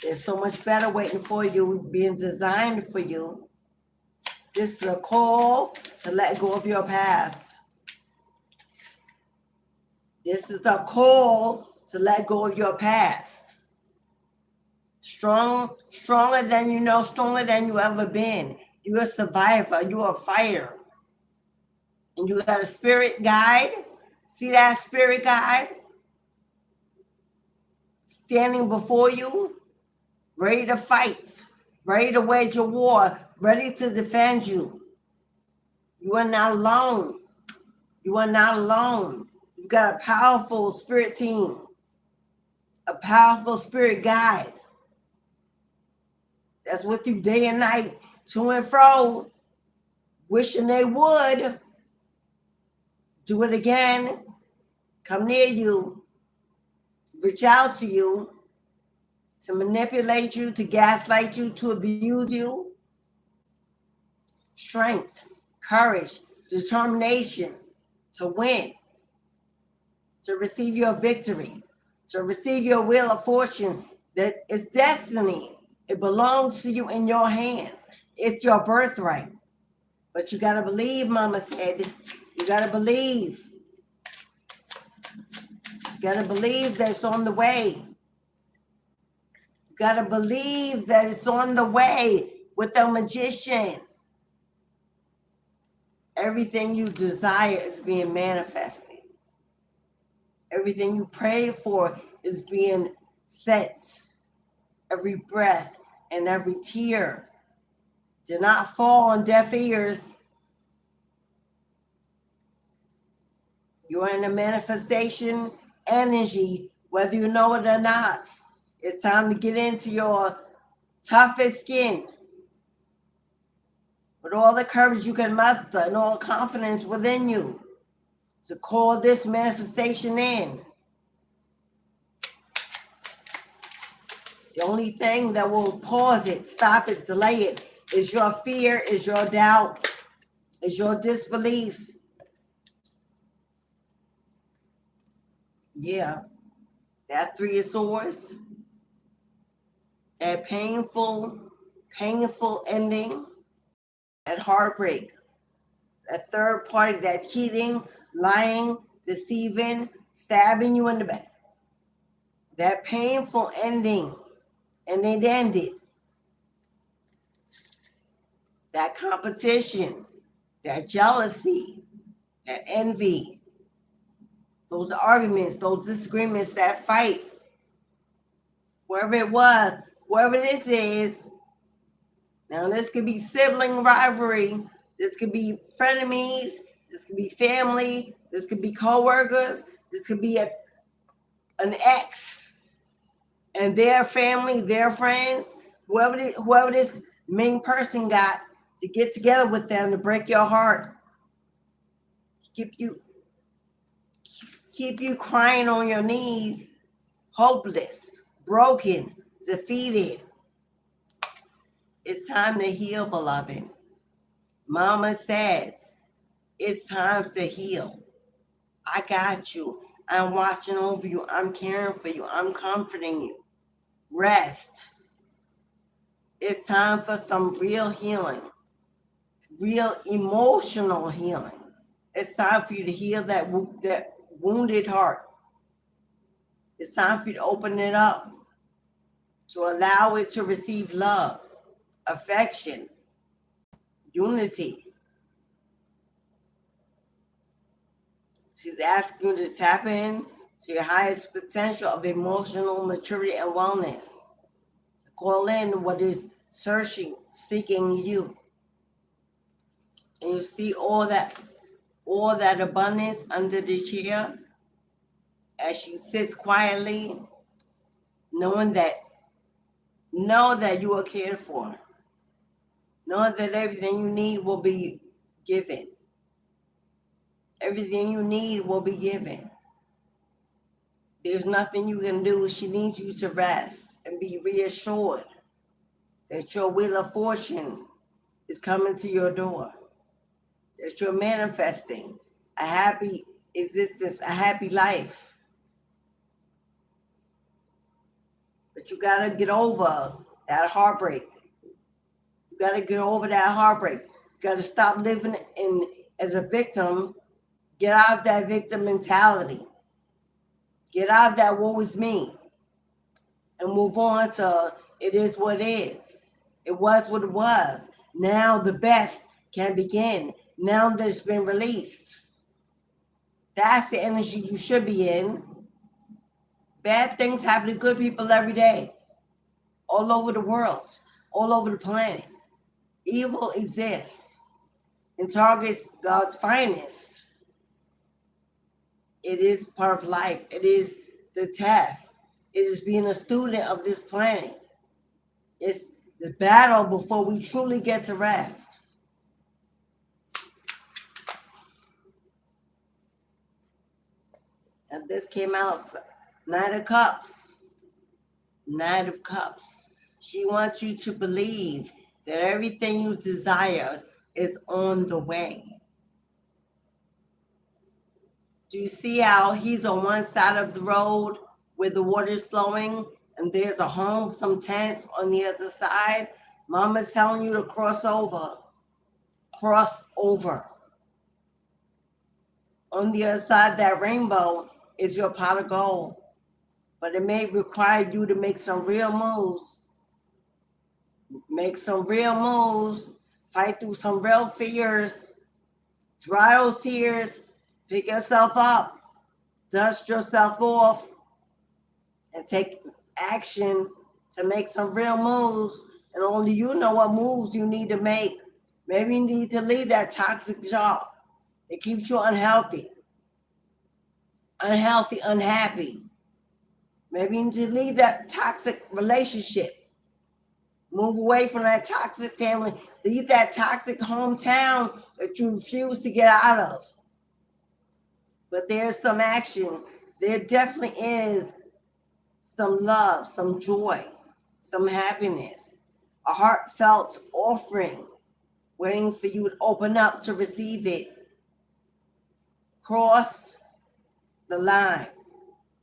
There's so much better waiting for you, being designed for you. This is a call to let go of your past. This is a call to let go of your past. Stronger than you know, stronger than you ever been. You're a survivor. You're a fighter. And you got a spirit guide. See that spirit guide? Standing before you, ready to fight, ready to wage a war, ready to defend you. You are not alone. You are not alone. You've got a powerful spirit team, a powerful spirit guide that's with you day and night, to and fro, wishing they would do it again, come near you, reach out to you, to manipulate you, to gaslight you, to abuse you. Strength, courage, determination to win, to receive your victory, to receive your Wheel of Fortune that is destiny. It belongs to you in your hands. It's your birthright. But you got to believe, Mama said. You got to believe. You got to believe that it's on the way. You got to believe that it's on the way with the magician. Everything you desire is being manifested. Everything you pray for is being sent. Every breath and every tear did not fall on deaf ears. You are in a manifestation energy, whether you know it or not. It's time to get into your toughest skin with all the courage you can muster and all the confidence within you to call this manifestation in. The only thing that will pause it, stop it, delay it is your fear, is your doubt, is your disbelief. Yeah, that 3 of Swords. That painful ending, that heartbreak, that third party, that cheating, lying, deceiving, stabbing you in the back. That painful ending, and it ended. That competition, that jealousy, that envy, those arguments, those disagreements, that fight, wherever it was, wherever this is. Now, this could be sibling rivalry. This could be frenemies. This could be family. This could be co-workers. This could be an ex and their family, their friends, whoever this main person got to get together with them to break your heart, keep you crying on your knees, hopeless, broken, defeated. It's time to heal, beloved. Mama says, it's time to heal. I got you. I'm watching over you. I'm caring for you. I'm comforting you. Rest. It's time for some real healing, real emotional healing. It's time for you to heal that wounded heart. It's time for you to open it up, to allow it to receive love, affection, unity. She's asking you to tap in to your highest potential of emotional maturity and wellness. To call in what is seeking you. And you see all that abundance under the chair as she sits quietly, know that you are cared for. Know that everything you need will be given. Everything you need will be given. There's nothing you can do. She needs you to rest and be reassured that your wheel of fortune is coming to your door. That you're manifesting a happy existence, a happy life. But you gotta get over that heartbreak. You gotta get over that heartbreak. You gotta stop living as a victim. Get out of that victim mentality. Get out of that woe is me. And move on to it is what it is. It was what it was. Now the best can begin. Now that it's been released. That's the energy you should be in. Bad things happen to good people every day. All over the world. All over the planet. Evil exists and targets God's finest. It is part of life. It is the test. It is being a student of this planet. It's the battle before we truly get to rest. And this came out, Knight of Cups. Knight of Cups. She wants you to believe that everything you desire is on the way. Do you see how he's on one side of the road where the water is flowing and there's a home, some tents on the other side? Mama's telling you to cross over. Cross over. On the other side of that rainbow is your pot of gold. But it may require you to make some real moves. Make some real moves. Fight through some real fears. Dry those tears. Pick yourself up, dust yourself off, and take action to make some real moves. And only you know what moves you need to make. Maybe you need to leave that toxic job. It keeps you unhealthy, unhappy. Maybe you need to leave that toxic relationship. Move away from that toxic family. Leave that toxic hometown that you refuse to get out of. But there's some action. There definitely is some love, some joy, some happiness, a heartfelt offering waiting for you to open up to receive it. Cross the line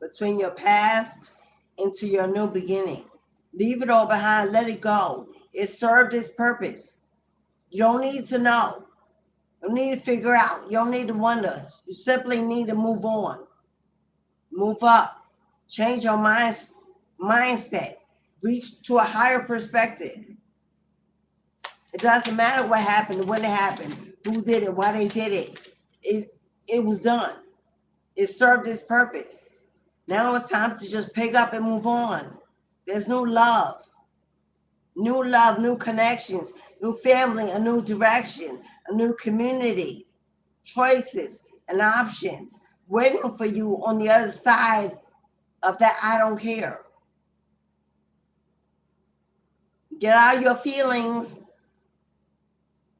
between your past into your new beginning. Leave it all behind. Let it go. It served its purpose. You don't need to know. You don't need to figure out. You don't need to wonder. You simply need to move on. Move up. Change your mindset. Reach to a higher perspective. It doesn't matter what happened, when it happened, who did it, why they did it. It was done. It served its purpose. Now it's time to just pick up and move on. There's new love, new connections, new family, a new direction, a new community, choices and options waiting for you on the other side of that I don't care. Get out of your feelings.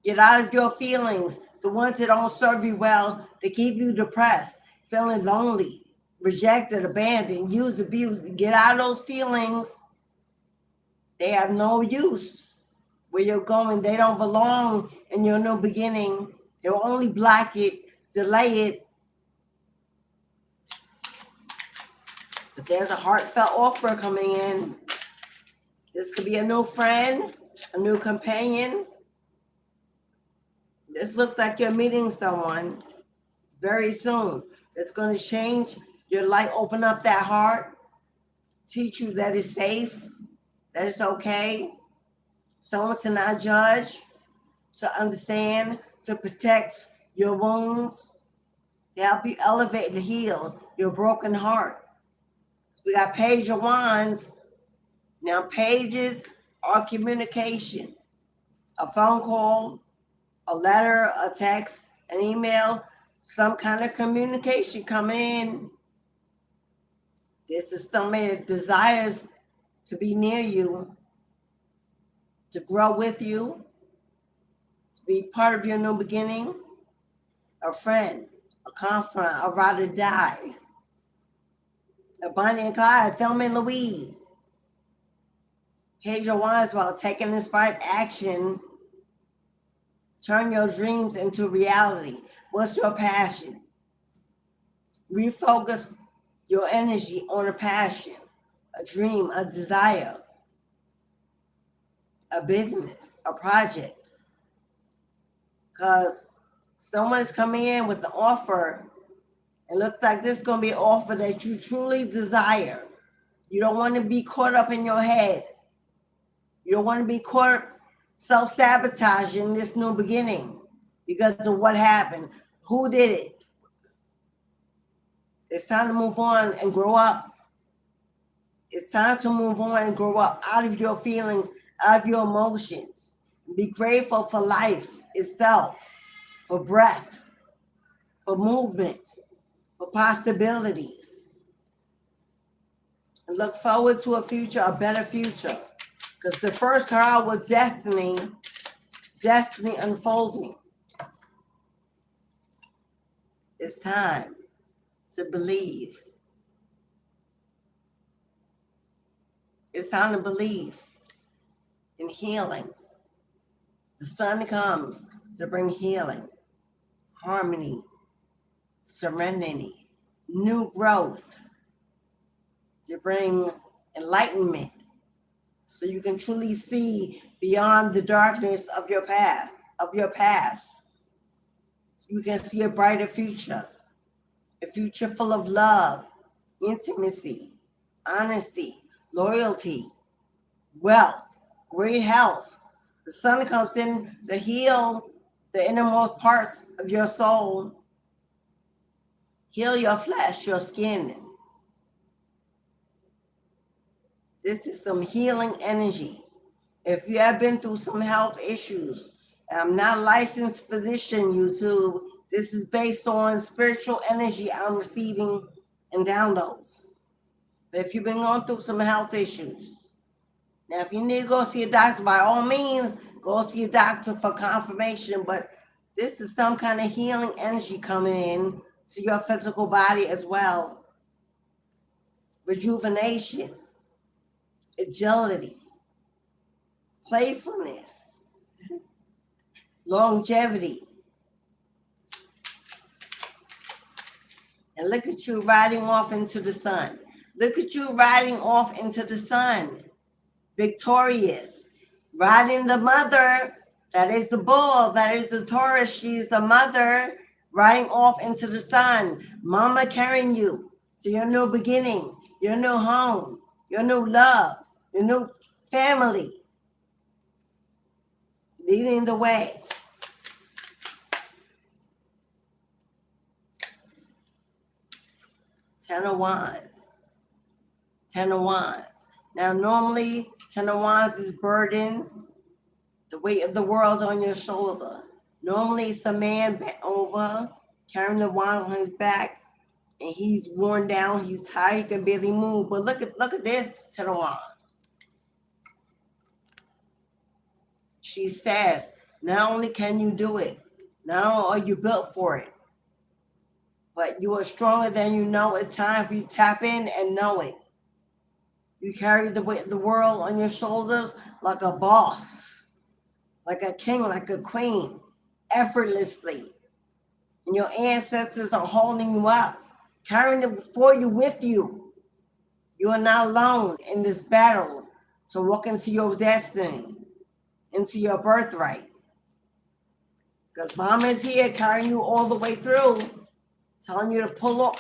Get out of your feelings. The ones that don't serve you well, they keep you depressed, feeling lonely, rejected, abandoned, used, abused. Get out of those feelings. They have no use where you're going. They don't belong in your new beginning. They'll only block it, delay it. But there's a heartfelt offer coming in. This could be a new friend, a new companion. This looks like you're meeting someone very soon. It's going to change your life, open up that heart, teach you that it's safe, that it's okay. Someone to not judge, to understand, to protect your wounds, to help you elevate and heal your broken heart. We got Page of Wands. Now, pages are communication. A phone call, a letter, a text, an email, some kind of communication coming in. This is somebody that desires to be near you, to grow with you, to be part of your new beginning, a friend, a confidant, a ride or die, a Bonnie and Clyde, Thelma and Louise. Page of Wands, while taking inspired action, turn your dreams into reality. What's your passion? Refocus your energy on a passion, a dream, a desire, a business, a project. Because someone is coming in with an offer. It looks like this is going to be an offer that you truly desire. You don't want to be caught up in your head. You don't want to be caught self-sabotaging this new beginning because of what happened. Who did it? It's time to move on and grow up. It's time to move on and grow up out of your feelings, out of your emotions. Be grateful for life itself, for breath, for movement, for possibilities. And look forward to a future, a better future. Because the first card was destiny unfolding. It's time to believe. It's time to believe in healing. The sun comes to bring healing, harmony, serenity, new growth, to bring enlightenment, so you can truly see beyond the darkness of your past. So you can see a brighter future, a future full of love, intimacy, honesty, loyalty, wealth, great health. The sun comes in to heal the innermost parts of your soul, heal your flesh, your skin. This is some healing energy. If you have been through some health issues, and I'm not a licensed physician, YouTube, this is based on spiritual energy I'm receiving and downloads. But if you've been going through some health issues, now if you need to go see a doctor, by all means, go see a doctor for confirmation. But this is some kind of healing energy coming in to your physical body as well. Rejuvenation, agility, playfulness, longevity. And look at you riding off into the sun. Look at you riding off into the sun. victorious. Riding the mother, that is the bull, that is the Taurus, she's the mother, riding off into the sun. Mama carrying you to your new beginning, your new home, your new love, your new family, leading the way. Ten of Wands. Ten of Wands. Now, normally, Ten of Wands is burdens, the weight of the world on your shoulder. Normally, it's a man bent over, carrying the wand on his back, and he's worn down, he's tired, he can barely move. But look at this Ten of Wands. She says, not only can you do it, not only are you built for it, but you are stronger than you know. It's time for you to tap in and know it. You carry the weight of the world on your shoulders like a boss, like a king, like a queen, effortlessly. And your ancestors are holding you up, carrying it for you, with you. You are not alone in this battle to walk into your destiny, into your birthright. Because Mama is here carrying you all the way through, telling you to pull up,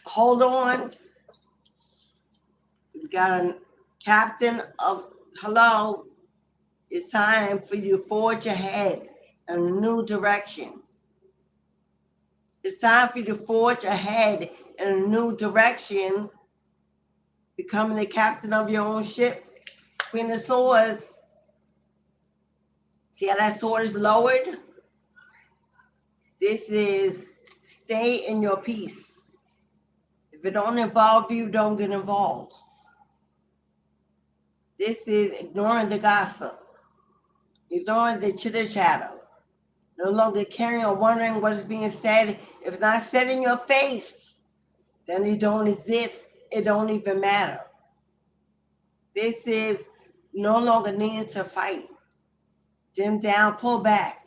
hold on. You got a captain of, hello, it's time for you to forge ahead in a new direction. It's time for you to forge ahead in a new direction, becoming the captain of your own ship. Queen of Swords. See how that sword is lowered? This is stay in your peace. If it don't involve you, don't get involved. This is ignoring the gossip, ignoring the chitter-chatter, no longer caring or wondering what is being said. If it's not said in your face, then it don't exist. It don't even matter. This is no longer needing to fight. Dim down, pull back.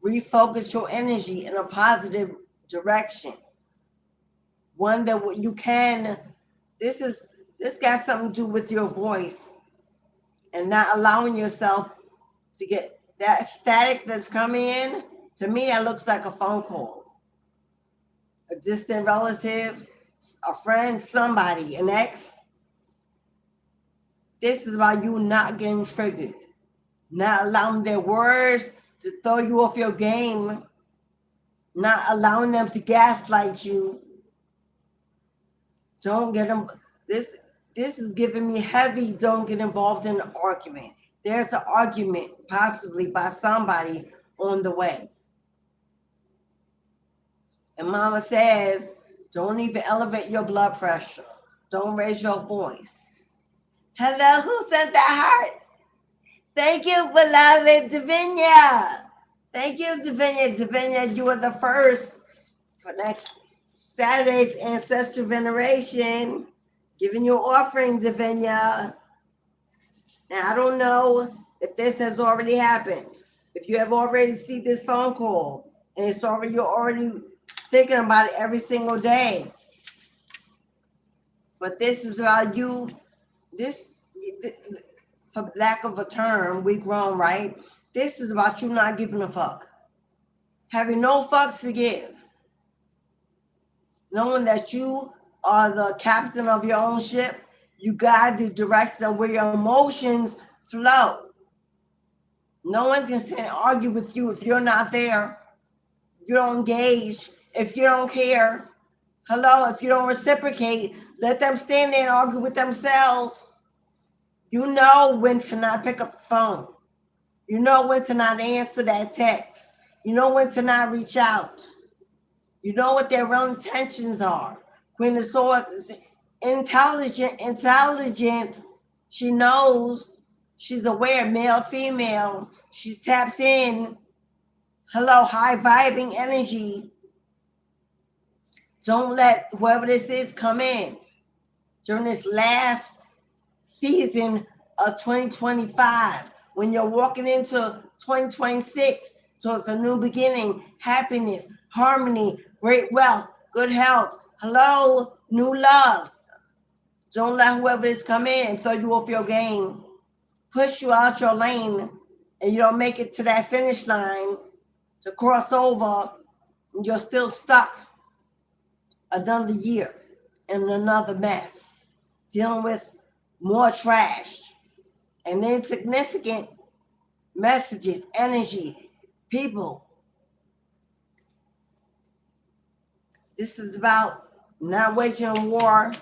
Refocus your energy in a positive direction. One that you can, this got something to do with your voice and not allowing yourself to get that static that's coming in. To me, that looks like a phone call. A distant relative, a friend, somebody, an ex. This is about you not getting triggered, not allowing their words to throw you off your game, not allowing them to gaslight you. Don't get them. This is giving me heavy. Don't get involved in an argument. There's an argument possibly by somebody on the way. And Mama says, don't even elevate your blood pressure. Don't raise your voice. Hello, who sent that heart? Thank you, beloved Divinia. Thank you, Divinia. Divinia, you are the first for next Saturday's Ancestral Veneration. Giving you an offering, Divinia. Now, I don't know if this has already happened. If you have already seen this phone call and it's already, you're already thinking about it every single day. But this is about you. This, for lack of a term, we grown, right? This is about you not giving a fuck. Having no fucks to give. Knowing that you are the captain of your own ship. You guide the direction where your emotions flow. No one can stand and argue with you if you're not there. If you don't engage, if you don't care. Hello, if you don't reciprocate, let them stand there and argue with themselves. You know when to not pick up the phone. You know when to not answer that text. You know when to not reach out. You know what their real intentions are. Queen of Swords is intelligent. She knows. She's aware, male, female. She's tapped in. Hello, high vibing energy. Don't let whoever this is come in during this last season of 2025. When you're walking into 2026 towards a new beginning, happiness, harmony, great wealth, good health. Hello, new love. Don't let whoever this come in and throw you off your game. push you out your lane and you don't make it to that finish line to cross over, and you're still stuck another year in another mess, dealing with more trash and insignificant messages, energy, people. This is about not waging a war,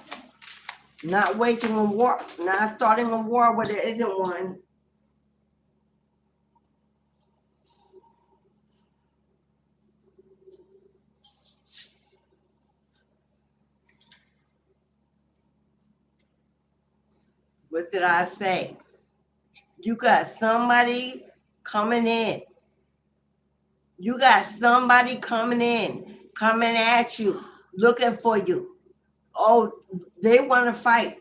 not starting a war where there isn't one. What did I say? You got somebody coming in. You got somebody coming in, coming at you, looking for you. Oh, they want to fight.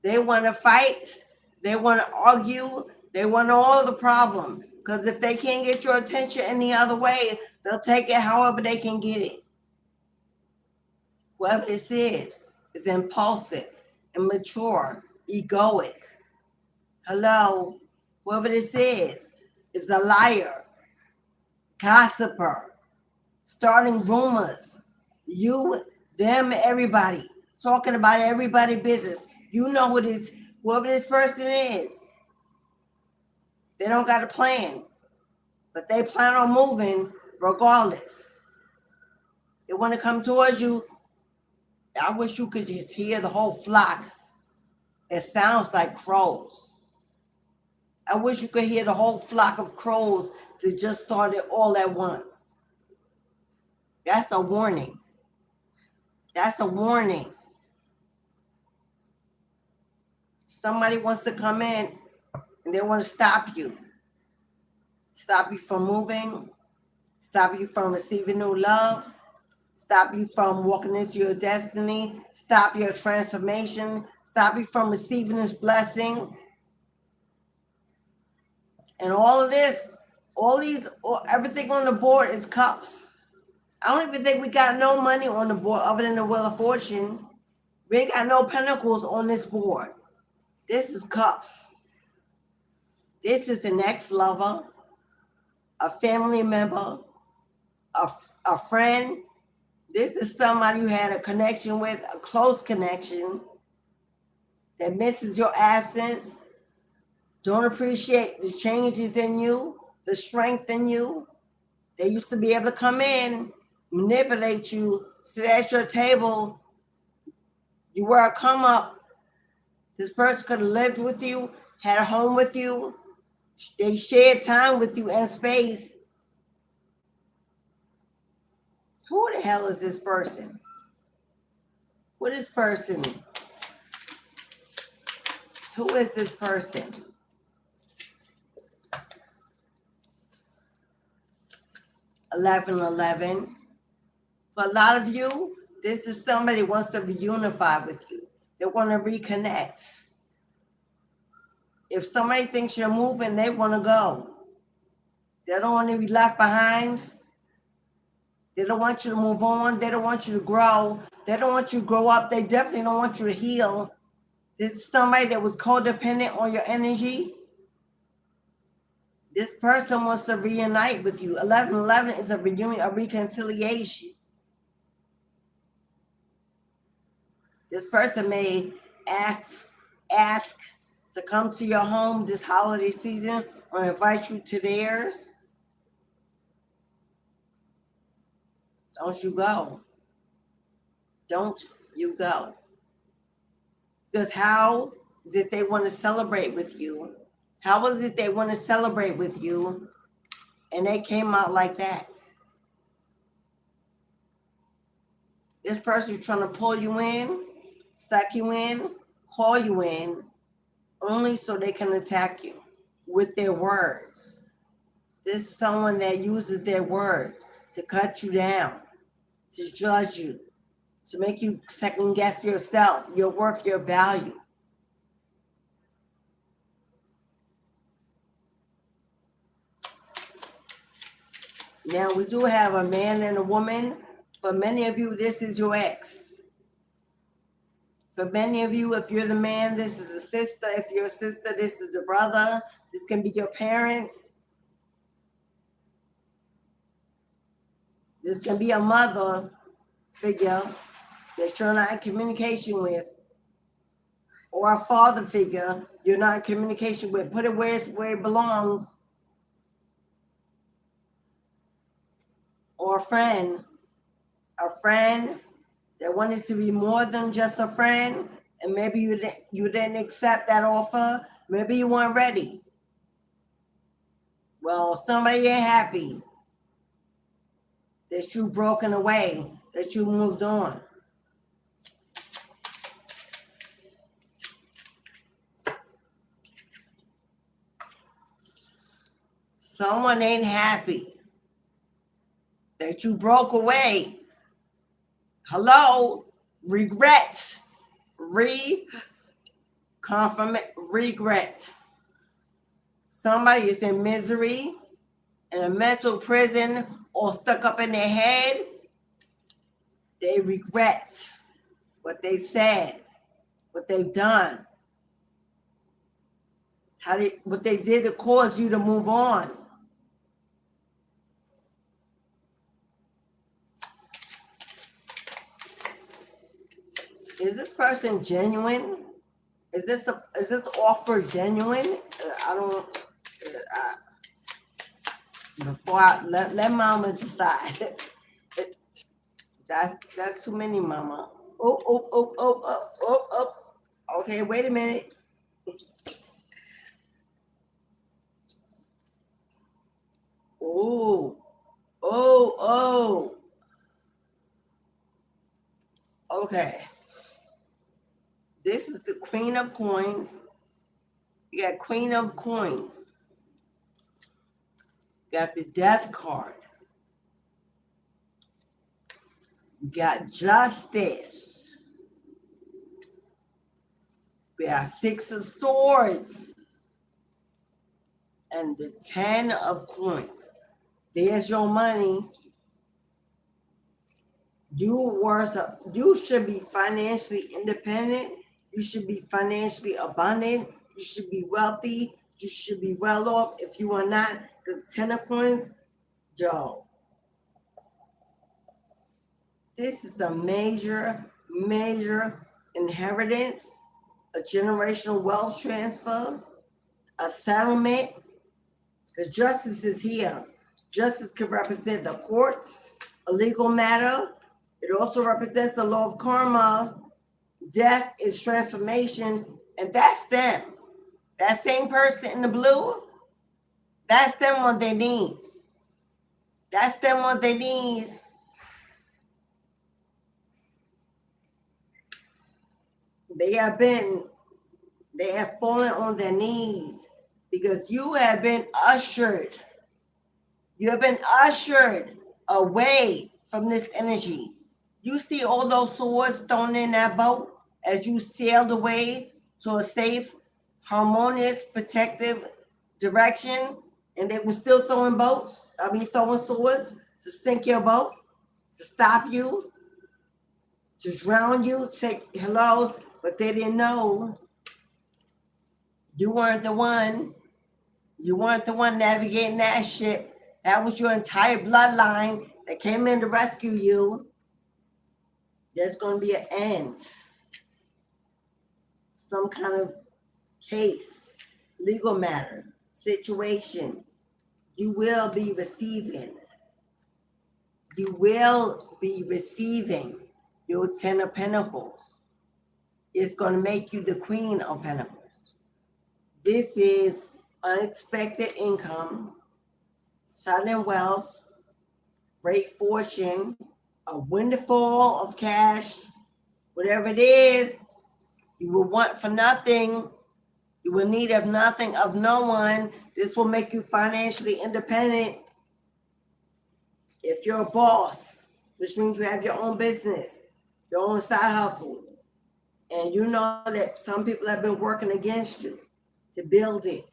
They want to fight. They want to argue. They want all the problem. Because if they can't get your attention any other way, they'll take it however they can get it. Whoever this is impulsive, immature, egoic. Hello? Whoever this is a liar, gossiper, starting rumors. You, them, everybody. Talking about everybody's business. You know who this, whoever this person is. They don't got a plan, but they plan on moving regardless. They want to come towards you. I wish you could just hear the whole flock. It sounds like crows. I wish you could hear the whole flock of crows that just started all at once. That's a warning. That's a warning. Somebody wants to come in and they want to stop you. Stop you from moving. Stop you from receiving new love. Stop you from walking into your destiny. Stop your transformation. Stop you from receiving this blessing. And all of this, everything on the board is cups. I don't even think we got no money on the board other than the Wheel of Fortune. We ain't got no pentacles on this board. This is cups. This is the next lover, a family member, a friend. This is somebody you had a connection with, a close connection that misses your absence, don't appreciate the changes in you, the strength in you. They used to be able to come in, manipulate you, sit at your table. You were a come up. This person could have lived with you, had a home with you. They shared time with you and space. Who the hell is this person? What is person? Who is this person? $1111. For a lot of you, this is somebody who wants to reunify with you. They want to reconnect. If somebody thinks you're moving, they want to go. They don't want to be left behind. They don't want you to move on. They don't want you to grow. They don't want you to grow up. They definitely don't want you to heal. This is somebody that was codependent on your energy. This person wants to reunite with you. 1111 is a reunion, a reconciliation. This person may ask to come to your home this holiday season or invite you to theirs. Don't you go. Don't you go. Because how is it they want to celebrate with you? How is it they want to celebrate with you and they came out like that? This person is trying to pull you in, suck you in, call you in, only so they can attack you with their words. This is someone that uses their words to cut you down, to judge you, to make you second guess yourself, your worth, your value. Now, we do have a man and a woman. For many of you, this is your ex. For many of you, if you're the man, this is a sister. If you're a sister, this is the brother. This can be your parents. This can be a mother figure that you're not in communication with, or a father figure you're not in communication with. Put it where it belongs. Or a friend that wanted to be more than just a friend, and maybe you didn't accept that offer. Maybe you weren't ready. Well, somebody ain't happy that you broken away, that you moved on. Someone ain't happy that you broke away. Hello? Regrets. Regret. Somebody is in misery, in a mental prison, or stuck up in their head. They regret what they said, what they've done, what they did to cause you to move on. Is this person genuine? Is this offer genuine? Before I let mama decide. That's too many, mama. Oh. Okay, wait a minute. Oh. Okay. This is the Queen of Coins. You got Queen of Coins. You got the Death card. You got Justice. We have Six of Swords. And the 10 of Coins. There's your money. You should be financially independent. You should be financially abundant. You should be wealthy. You should be well off. If you are not, because 10 of Coins, yo, this is a major inheritance, a generational wealth transfer, a settlement, because justice is here. Justice could represent the courts, a legal matter. It also represents the law of karma. Death is transformation, and that's them. That same person in the blue, that's them on their knees. That's them on their knees. They have fallen on their knees because you have been ushered. You have been ushered away from this energy. You see all those swords thrown in that boat as you sailed away to a safe, harmonious, protective direction, and they were still throwing swords to sink your boat, to stop you, to drown you, to say hello, but they didn't know you weren't the one. You weren't the one navigating that ship. That was your entire bloodline that came in to rescue you. There's going to be an end. Some kind of case, legal matter, situation. You will be receiving. You will be receiving your 10 of Pentacles. It's going to make you the Queen of Pentacles. This is unexpected income, sudden wealth, great fortune, a windfall of cash, whatever it is. You will want for nothing. You will need of nothing, of no one. This will make you financially independent. If you're a boss, which means you have your own business, your own side hustle, and you know that some people have been working against you to build it,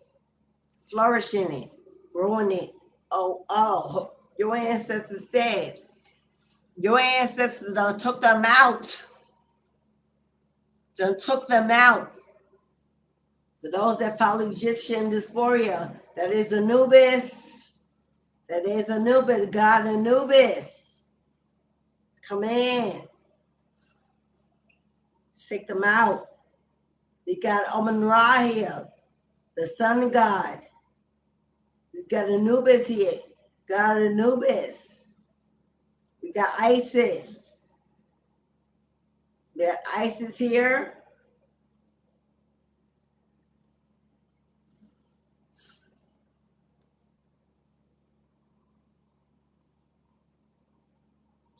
flourish in it, growing it. Oh, your ancestors said, your ancestors done took them out. Done took them out. For those that follow Egyptian dysphoria, that is Anubis. That is Anubis, God Anubis. Come in. Take them out. We got Amun-Ra here, the sun god. We've got Anubis here, God Anubis. We got Isis. We got Isis here.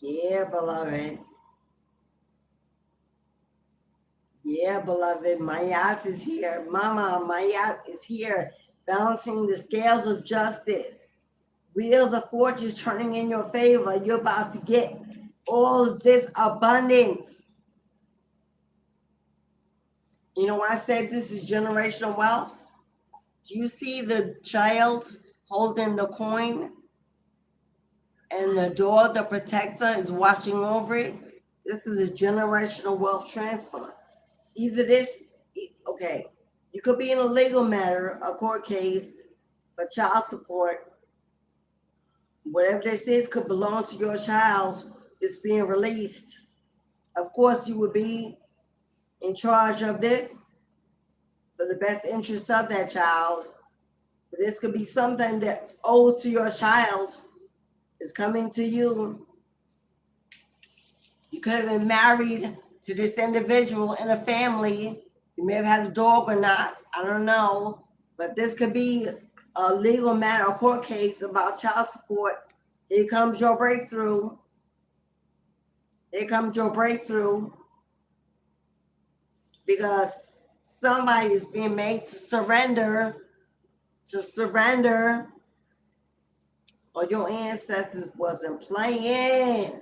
Yeah, beloved. Yeah, beloved. Mayat is here. Mama, Mayat is here, balancing the scales of justice. Wheels of fortune turning in your favor. You're about to get all of this abundance. You know why I said this is generational wealth? Do you see the child holding the coin and the door, the protector, is watching over it? This is a generational wealth transfer. Either this, okay, you could be in a legal matter, a court case for child support. Whatever this is could belong to your child that's being released. Of course, you would be in charge of this for the best interest of that child. But this could be something that's owed to your child, is coming to you. You could have been married to this individual in a family. You may have had a dog or not, I don't know. But this could be a legal matter, a court case about child support. Here comes your breakthrough. Here comes your breakthrough. Because somebody is being made to surrender, or your ancestors wasn't playing.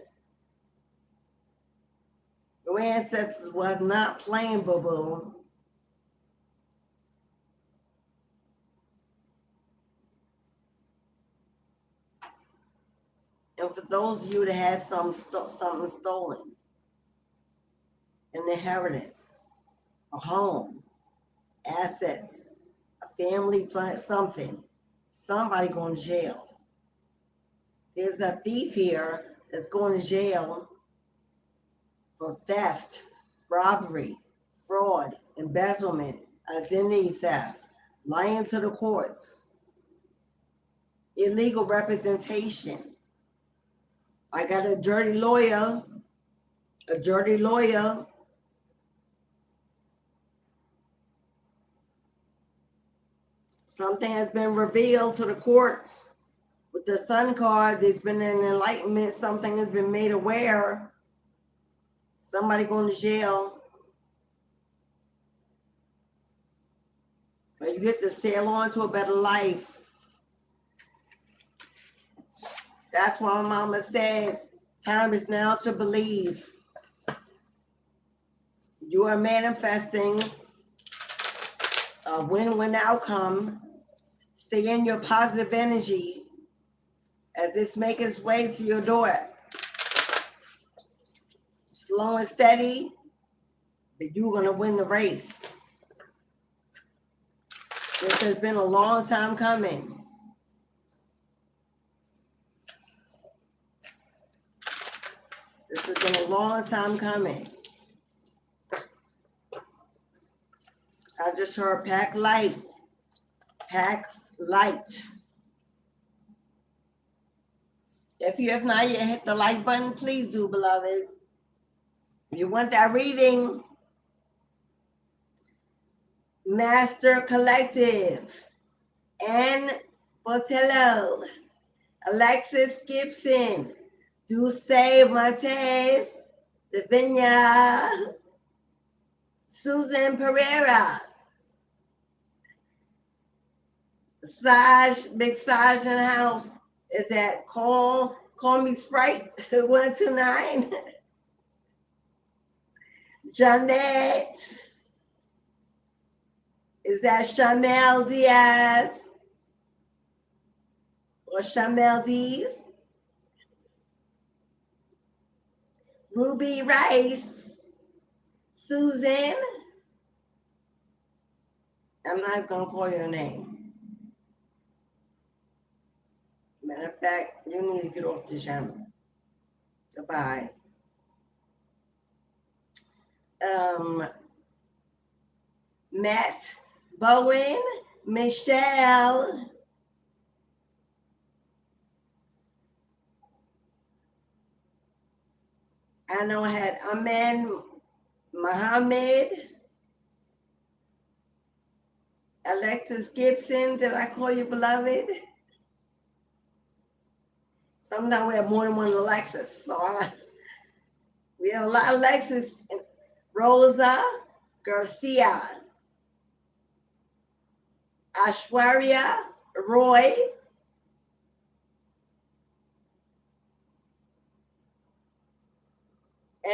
Your ancestors was not playing, boo-boo. And for those of you that had something stolen, an inheritance, a home, assets, a family plan, somebody going to jail. There's a thief here that's going to jail for theft, robbery, fraud, embezzlement, identity theft, lying to the courts, illegal representation. I got a dirty lawyer. Something has been revealed to the courts. With the Sun card, there's been an enlightenment. Something has been made aware. Somebody going to jail. But you get to sail on to a better life. That's why my mama said, time is now to believe. You are manifesting a win-win outcome. Stay in your positive energy as this makes its way to your door. Slow and steady, but you're going to win the race. This has been a long time coming. This has been a long time coming. I just heard pack light. Pack light. If you have not yet hit the like button, please do, beloveds. If you want that reading, Master Collective, Ann Botello, Alexis Gibson, Dulce Montez, Davinia, Susan Pereira, Big Saj in the house. Is that Call Me Sprite 129? Jeanette. Is that Chanel Diaz? Or Chanel Diaz? Ruby Rice. Susan, I'm not going to call your name. Matter of fact, you need to get off the channel. Goodbye. Matt, Bowen, Michelle, I know I had Amen, Muhammad, Alexis Gibson. Did I call you beloved? Sometimes we have more than one Alexis. So we have a lot of Alexis. Rosa Garcia, Ashwarya Roy,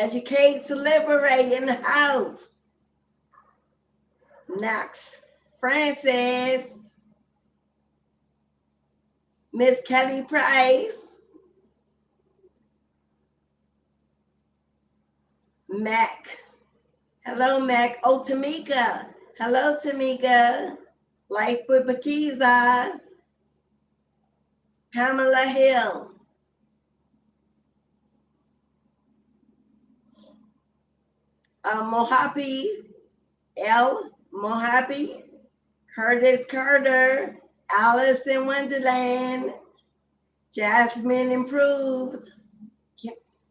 Educate to Liberate in the house. Knox Francis, Miss Kelly Price, Mac. Hello, Mac. Oh, Tamika. Hello, Tamika. Life with Bakiza. Pamela Hill. Mojave, L. Mojave, Curtis Carter, Alice in Wonderland, Jasmine Improved,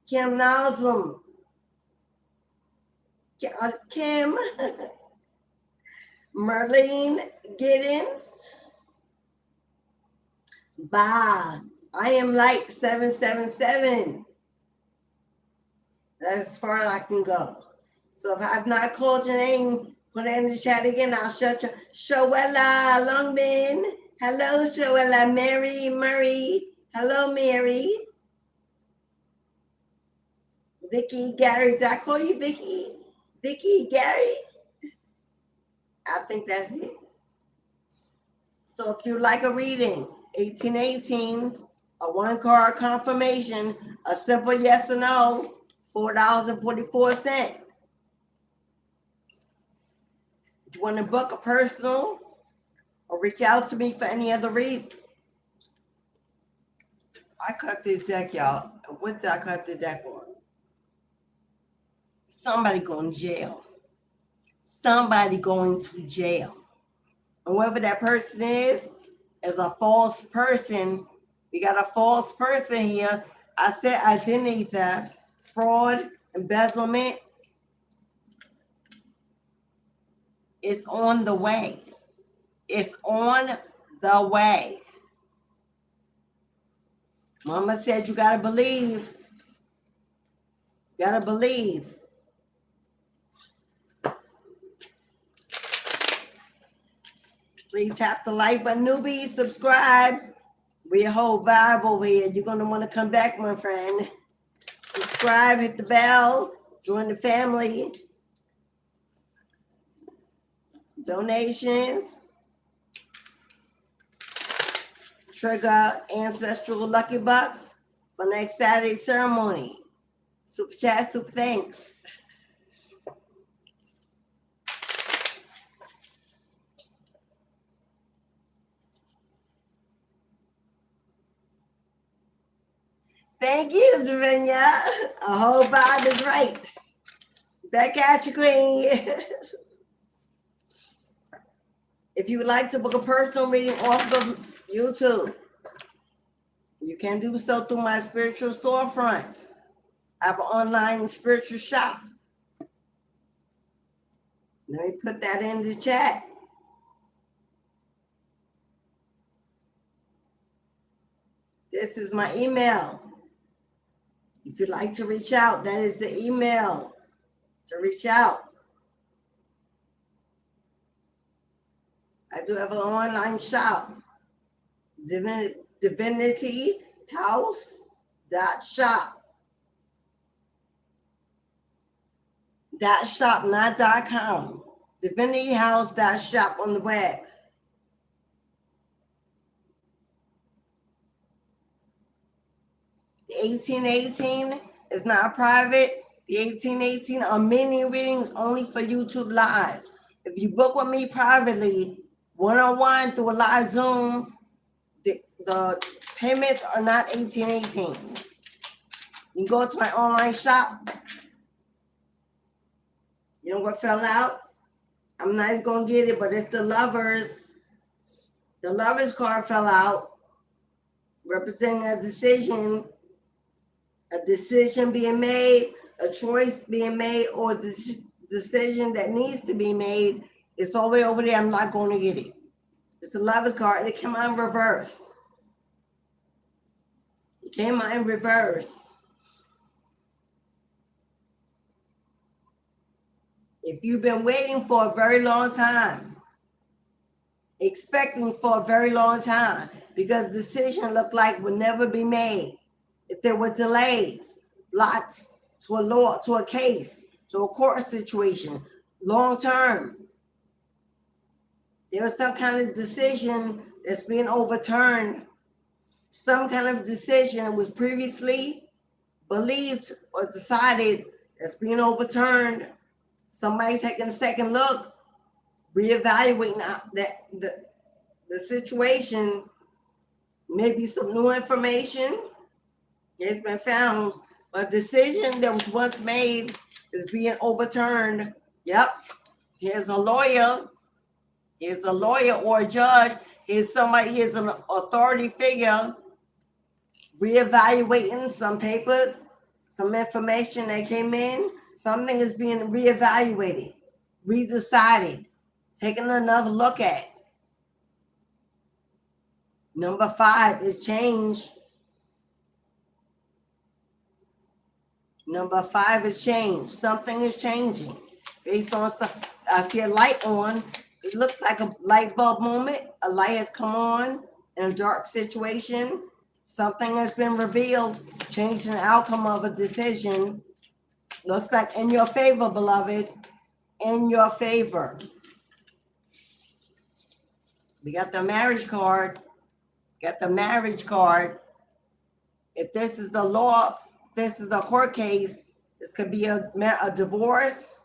Kim Nazum, Kim, Merlene Giddens, Ba, I am Light 777. That's as far as I can go. So if I've not called your name, put it in the chat again. I'll shut you. Shoella Longman. Hello, Shoella. Mary Murray. Hello, Mary. Vicky Gary. Did I call you Vicky? Vicky Gary? I think that's it. So if you like a reading, 1818, a one-card confirmation, a simple yes or no, $4.44. If you want to book a personal or reach out to me for any other reason. I cut this deck, y'all. What did I cut the deck on? Somebody going to jail. Somebody going to jail. And whoever that person is a false person. We got a false person here. I said identity theft, fraud, embezzlement. It's on the way. It's on the way. Mama said you gotta believe. You gotta believe. Please tap the like button. Newbies, subscribe. We're a whole vibe over here. You're gonna want to come back, my friend. Subscribe, hit the bell, join the family. Donations. Trigger ancestral lucky bucks for next Saturday ceremony. Super chat, super thanks. Thank you, Javinia. A whole vibe is right. Back at you, Queen. If you would like to book a personal reading off of YouTube, you can do so through my spiritual storefront. I have an online spiritual shop. Let me put that in the chat. This is my email. If you'd like to reach out, that is the email to reach out. I do have an online shop, divinityhouse.shop. .shop, not .com. Divinityhouse.shop on the web. The 1818 is not private. The 1818 are mini readings only for YouTube Lives. If you book with me privately, one-on-one through a live Zoom, the payments are not 1818. You can go to my online shop. You know what fell out? I'm not even going to get it, but it's the Lovers. The Lovers card fell out, representing a decision being made, a choice being made, or a decision that needs to be made. It's all the way over there. I'm not going to get it. It's the Lovers card, and it came out in reverse. It came out in reverse. If you've been waiting for a very long time, expecting for a very long time, because decision looked like would never be made, if there were delays, lots to a law, to a case, to a court situation, long term, there was some kind of decision that's being overturned. Some kind of decision was previously believed or decided that's being overturned. Somebody taking a second look, reevaluating the situation, maybe some new information has been found. A decision that was once made is being overturned. Yep. Here's a lawyer. Here's a lawyer or a judge. Here's an authority figure reevaluating some papers, some information that came in. Something is being reevaluated, redecided, taken another look at. Number 5 is change. Number 5 is change. Something is changing based on something. I see a light on. It looks like a light bulb moment. A light has come on in a dark situation. Something has been revealed, changing the outcome of a decision. Looks like in your favor, beloved. In your favor. We got the marriage card. Got the marriage card. If this is the law, this is the court case, this could be a divorce,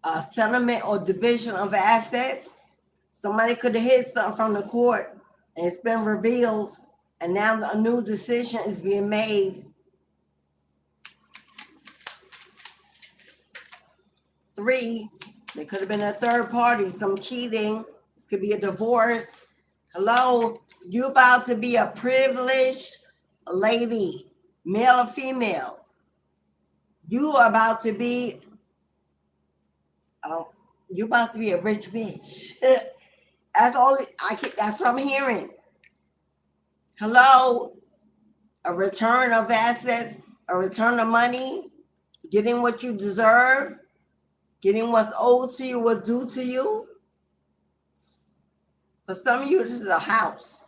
a settlement or division of assets. Somebody could have hid something from the court and it's been revealed, and now a new decision is being made. 3, there could have been a third party, some cheating. This could be a divorce. Hello, you about to be a privileged lady, male or female. You are about to be, you about to be a rich bitch. That's what I'm hearing. Hello, a return of assets, a return of money, getting what you deserve, getting what's owed to you, what's due to you. For some of you, this is a house.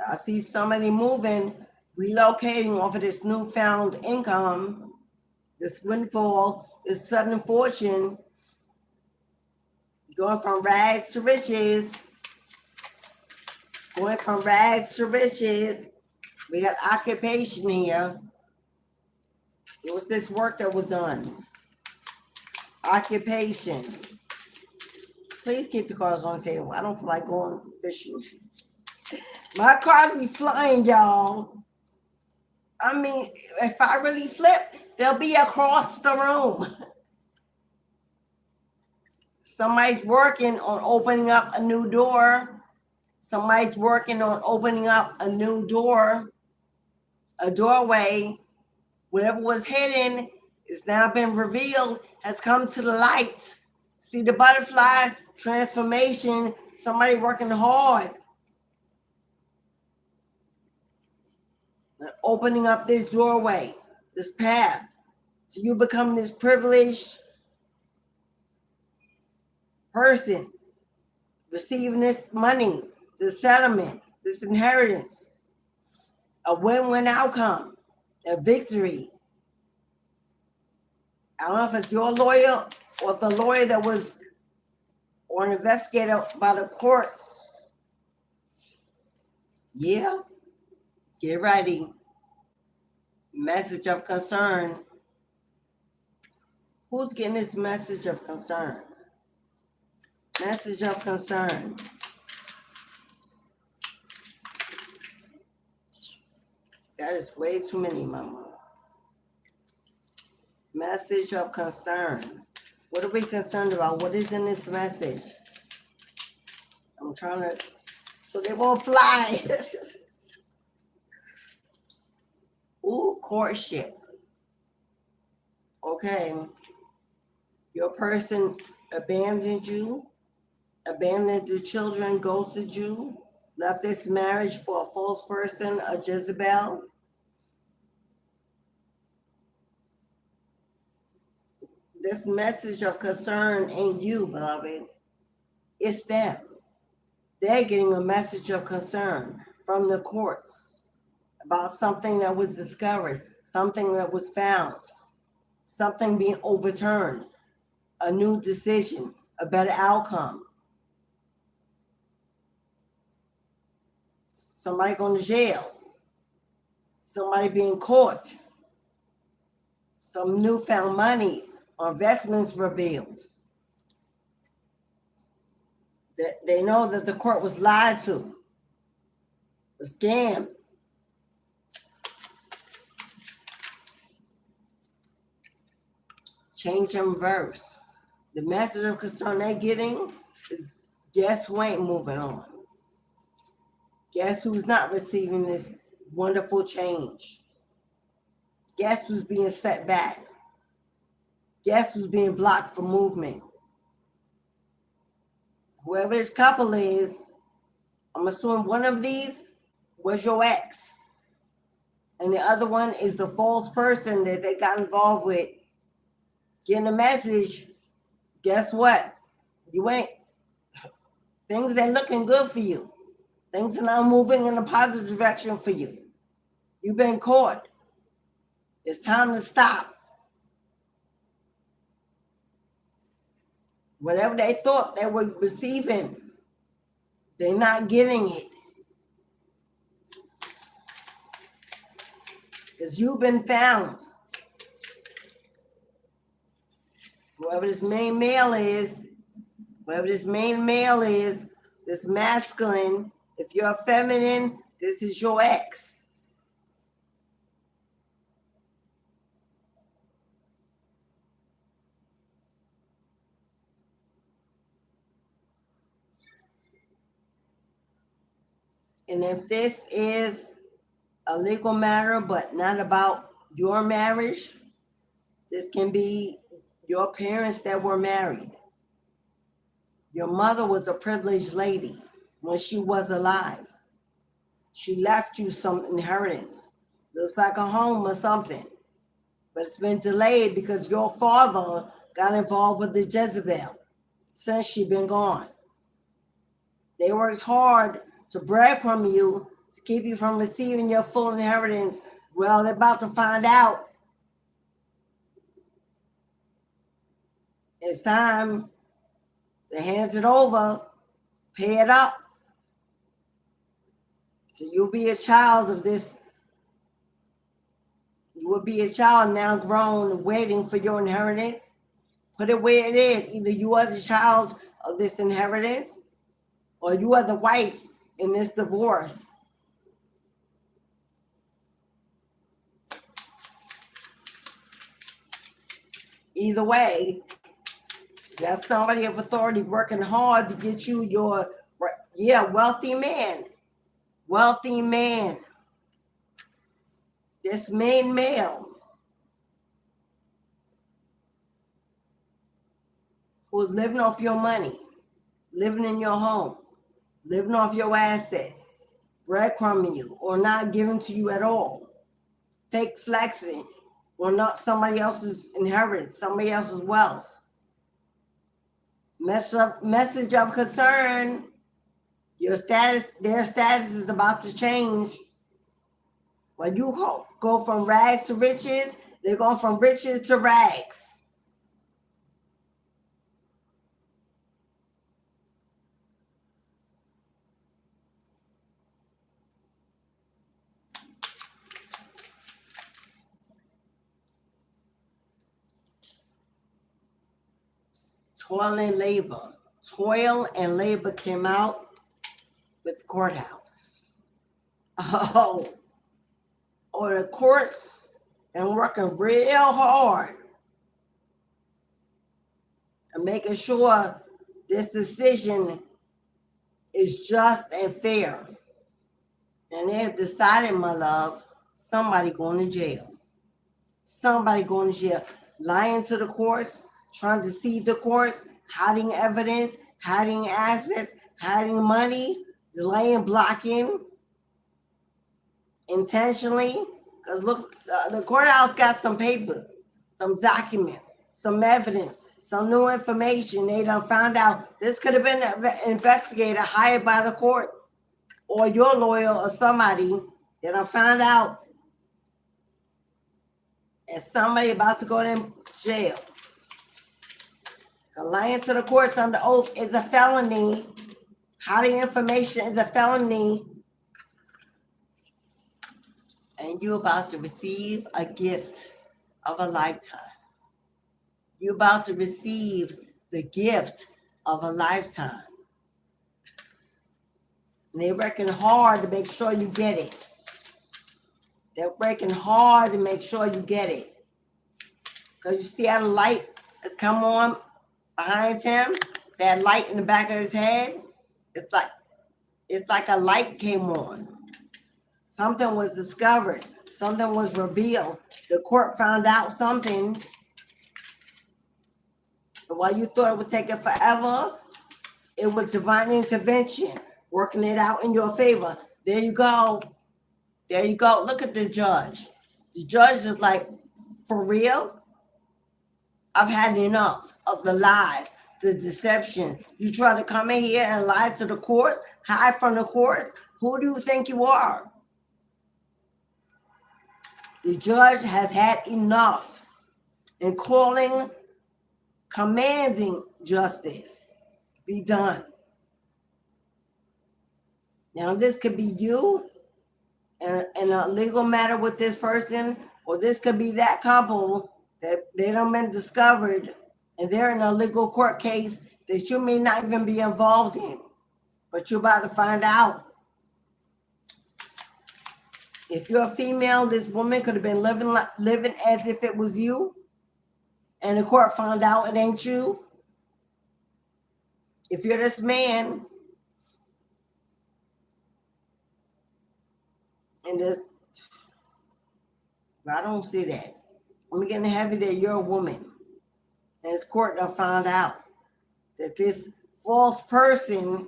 I see somebody moving, relocating off of this newfound income, this windfall, this sudden fortune, going from rags to riches. Going from rags to riches. We got occupation here. It was this work that was done. Occupation. Please keep the cards on the table. I don't feel like going fishing. My cards be flying, y'all. I mean, if I really flip, they'll be across the room. Somebody's working on opening up a new door. Somebody's working on opening up a new door, a doorway. Whatever was hidden is now been revealed, has come to the light. See the butterfly transformation, somebody working hard. Opening up this doorway, this path, to you becoming this privileged person, receiving this money, this settlement, this inheritance, a win-win outcome, a victory. I don't know if it's your lawyer or the lawyer that was, or an investigator by the courts. Yeah, get ready. Message of concern. Who's getting this message of concern? Message of concern. That is way too many, mama. Message of concern. What are we concerned about? What is in this message? I'm trying to, so they won't fly. Ooh, courtship. Okay. Your person abandoned you, abandoned the children, ghosted you, left this marriage for a false person, a Jezebel. This message of concern ain't you, beloved. It's them. They're getting a message of concern from the courts about something that was discovered, something that was found, something being overturned, a new decision, a better outcome. Somebody going to jail, somebody being caught, some newfound money or investments revealed. They know that the court was lied to, a scam. Change in reverse. The message of concern they're getting is guess who ain't moving on? Guess who's not receiving this wonderful change? Guess who's being set back? Guess who's being blocked for movement? Whoever this couple is, I'm assuming one of these was your ex. And the other one is the false person that they got involved with. Getting a message, guess what? You ain't, things ain't looking good for you. Things are not moving in a positive direction for you. You've been caught. It's time to stop. Whatever they thought they were receiving, they're not getting it. Because you've been found. Whoever this main male is, this masculine, if you're feminine, this is your ex. And if this is a legal matter, but not about your marriage, this can be your parents that were married. Your mother was a privileged lady when she was alive. She left you some inheritance. Looks like a home or something. But it's been delayed because your father got involved with the Jezebel since she been gone. They worked hard to breadcrumb you to keep you from receiving your full inheritance. Well, they're about to find out. It's time to hand it over, pay it up. So you'll be a child of this. You will be a child now grown, waiting for your inheritance. Put it where it is. Either you are the child of this inheritance or you are the wife in this divorce. Either way, that's somebody of authority working hard to get you your, wealthy man. Wealthy man. This main male who's living off your money, living in your home, living off your assets, breadcrumbing you, or not giving to you at all, fake flexing, or not somebody else's inheritance, somebody else's wealth. Message of concern. Your status, their status is about to change. When you go from rags to riches, they're going from riches to rags. Toil and labor. Toil and labor came out with courthouse. Oh, the courts been working real hard and making sure this decision is just and fair. And they have decided, my love, somebody going to jail. Somebody going to jail. Lying to the courts, trying to deceive the courts, hiding evidence, hiding assets, hiding money, delaying, blocking, intentionally. Because look, the courthouse got some papers, some documents, some evidence, some new information. They done found out this could have been an investigator hired by the courts or your lawyer or somebody that done found out and somebody about to go to jail. Lying to the courts under oath is a felony. Hiding information is a felony. And you're about to receive a gift of a lifetime. You're about to receive the gift of a lifetime. And they're working hard to make sure you get it. They're working hard to make sure you get it. Because you see how the light has come on behind him? That light in the back of his head? It's like a light came on. Something was discovered. Something was revealed. The court found out something. But while you thought it was taking forever, it was divine intervention, working it out in your favor. There you go. There you go. Look at the judge. The judge is like, for real? I've had enough of the lies, the deception. You try to come in here and lie to the courts, hide from the courts. Who do you think you are? The judge has had enough in calling, commanding justice be done. Now, this could be you in a legal matter with this person, or this could be that couple that they done been discovered and they're in a legal court case that you may not even be involved in, but you're about to find out. If you're a female, this woman could have been living as if it was you, and the court found out it ain't you. If you're this man, and I don't see that. I'm getting heavy that you're a woman. And this court done found out that this false person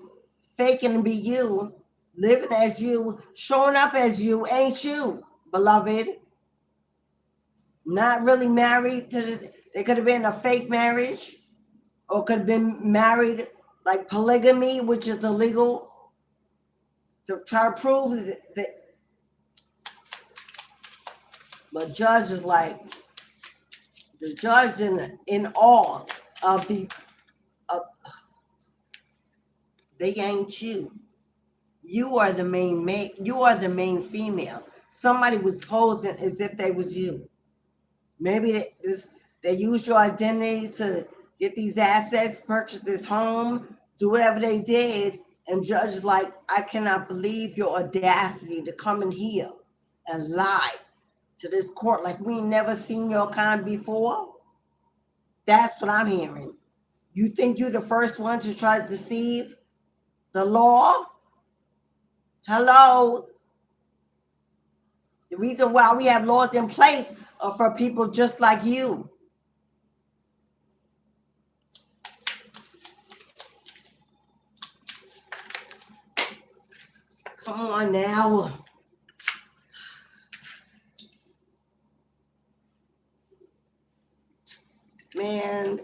faking to be you, living as you, showing up as you, ain't you, beloved. Not really married to this. They could have been a fake marriage, or could have been married like polygamy, which is illegal, to try to prove that. But judge is like, the judge in awe of they ain't you. You are the main male. You are the main female. Somebody was posing as if they was you. Maybe they used your identity to get these assets, purchase this home, do whatever they did, and judge is like, I cannot believe your audacity to come in here and lie to this court like we ain't never seen your kind before. That's what I'm hearing. You think you're the first one to try to deceive the law? Hello? The reason why we have laws in place are for people just like you. Come on now. Man.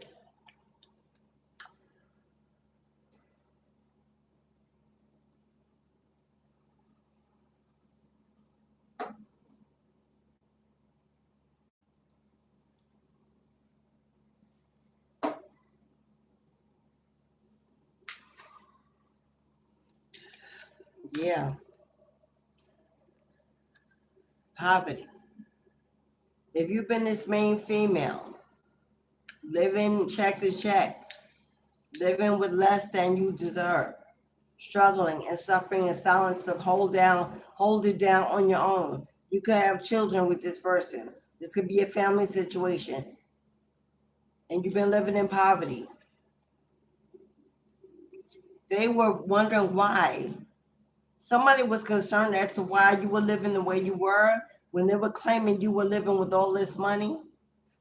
Yeah. Poverty. If you've been this main female, living check to check, living with less than you deserve, struggling and suffering in silence to hold it down on your own. You could have children with this person. This could be a family situation, and you've been living in poverty. They were wondering why. Somebody was concerned as to why you were living the way you were when they were claiming you were living with all this money,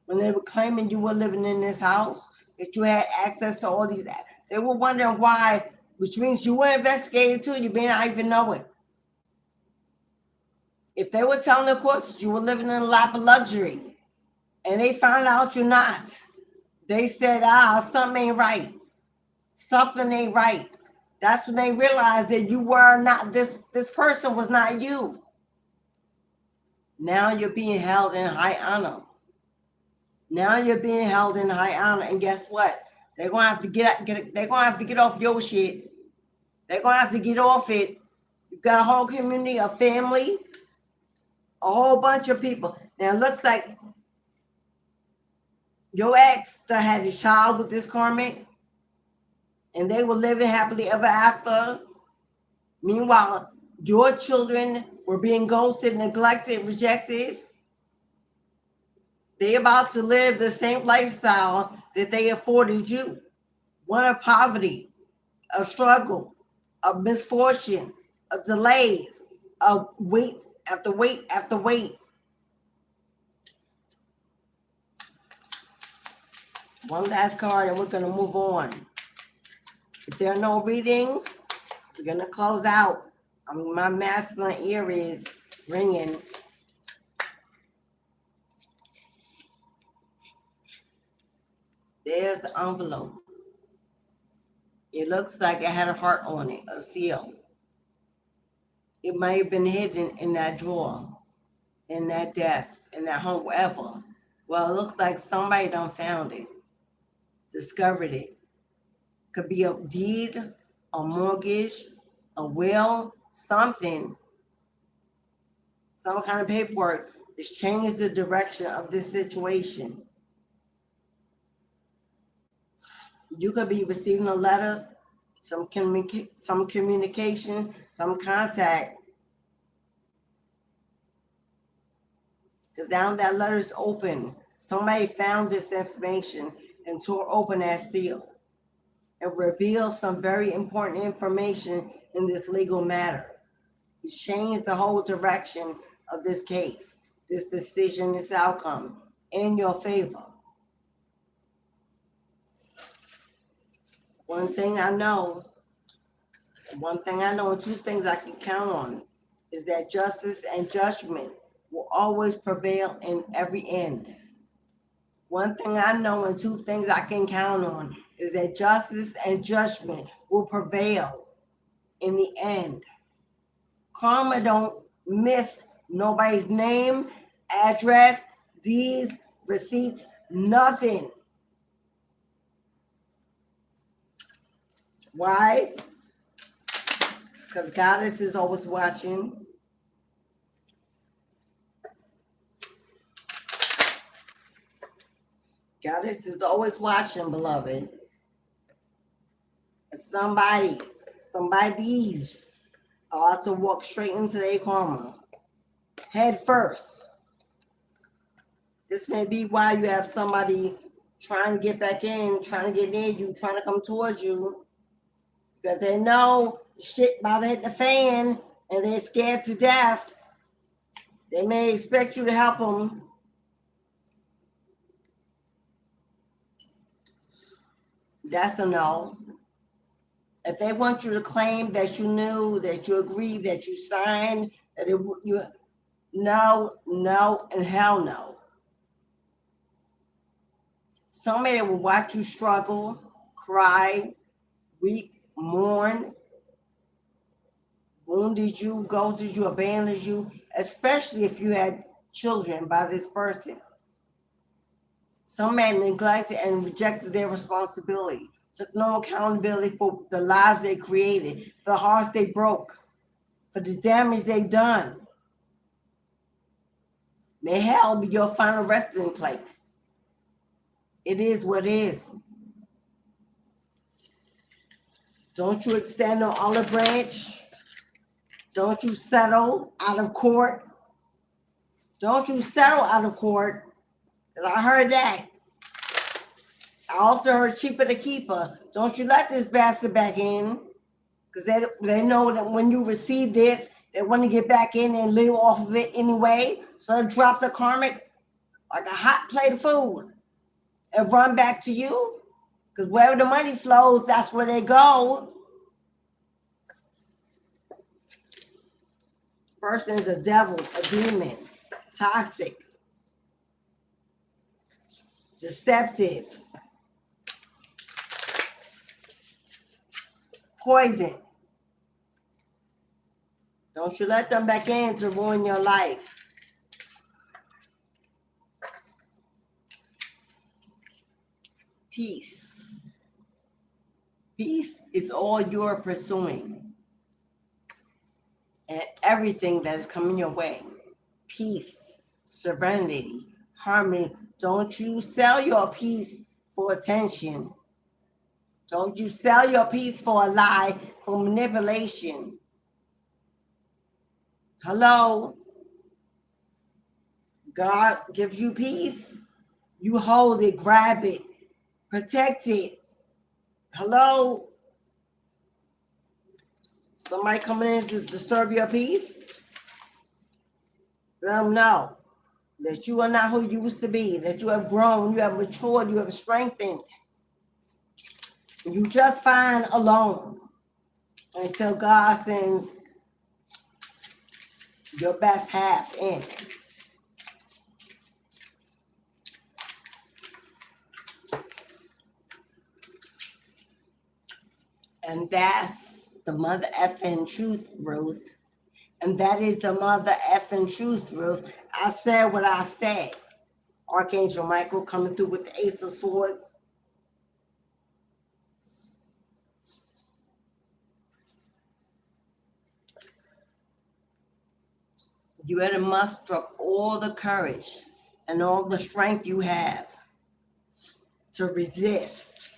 when they were claiming you were living in this house, that you had access to all these. They were wondering why, which means you were investigating too. You may not even know it. If they were telling the courts that you were living in a lap of luxury and they found out you're not, they said, something ain't right. Something ain't right. That's when they realized that you were not, this person was not you. Now you're being held in high honor. Now you're being held in high honor. And guess what? They're gonna have to they're gonna have to get off your shit. They're gonna have to get off it. You've got a whole community, a family, a whole bunch of people. Now it looks like your ex still had a child with this karmic, and they were living happily ever after. Meanwhile, your children were being ghosted, neglected, rejected. They're about to live the same lifestyle that they afforded you. One of poverty, of struggle, of misfortune, of delays, of wait after wait after wait. One last card and we're going to move on. If there are no readings, we're going to close out. My masculine ear is ringing. There's the envelope. It looks like it had a heart on it, a seal. It might have been hidden in that drawer, in that desk, in that home, wherever. Well, it looks like somebody done found it, discovered it. Could be a deed, a mortgage, a will, something, some kind of paperwork that changes the direction of this situation. You could be receiving a letter, some communication, some contact. Because now that letter is open. Somebody found this information and tore open that seal. It reveals some very important information in this legal matter. It changed the whole direction of this case, this decision, this outcome in your favor. One thing I know, and two things I can count on is that justice and judgment will always prevail in every end. One thing I know and two things I can count on is that justice and judgment will prevail in the end. Karma don't miss nobody's name, address, deeds, receipts, nothing. Why? Because Goddess is always watching. Goddess is always watching, beloved. Somebody's ought to walk straight into their karma. Head first. This may be why you have somebody trying to get back in, trying to get near you, trying to come towards you. Because they know shit about to hit the fan and they're scared to death. They may expect you to help them. That's a no. If they want you to claim that you knew, that you agreed, that you signed, that no, and hell no. Somebody will watch you struggle, cry, weep, mourn, wounded you, ghosted you, abandoned you, especially if you had children by this person. Some man neglected and rejected their responsibility, took no accountability for the lives they created, for the hearts they broke, for the damage they done. May hell be your final resting place. It is what it is. Don't you extend an olive branch. Don't you settle out of court. Don't you settle out of court. Because I heard that. I also heard cheaper to keeper. Don't you let this bastard back in. Because they know that when you receive this, they want to get back in and live off of it anyway. So they drop the karmic like a hot plate of food and run back to you. Because wherever the money flows, that's where they go. Person is a devil, a demon, toxic, deceptive, poison. Don't you let them back in to ruin your life. Peace. Peace is all you're pursuing. And everything that is coming your way. Peace, serenity, harmony. Don't you sell your peace for attention. Don't you sell your peace for a lie, for manipulation. Hello? God gives you peace. You hold it, grab it, protect it. Hello? Somebody coming in to disturb your peace? Let them know that you are not who you used to be, that you have grown, you have matured, you have strengthened. You just fine alone until God sends your best half in. And that's the mother effing truth, Ruth. And that is the mother effing truth, Ruth. I said what I said. Archangel Michael coming through with the Ace of Swords. You better muster up all the courage and all the strength you have to resist,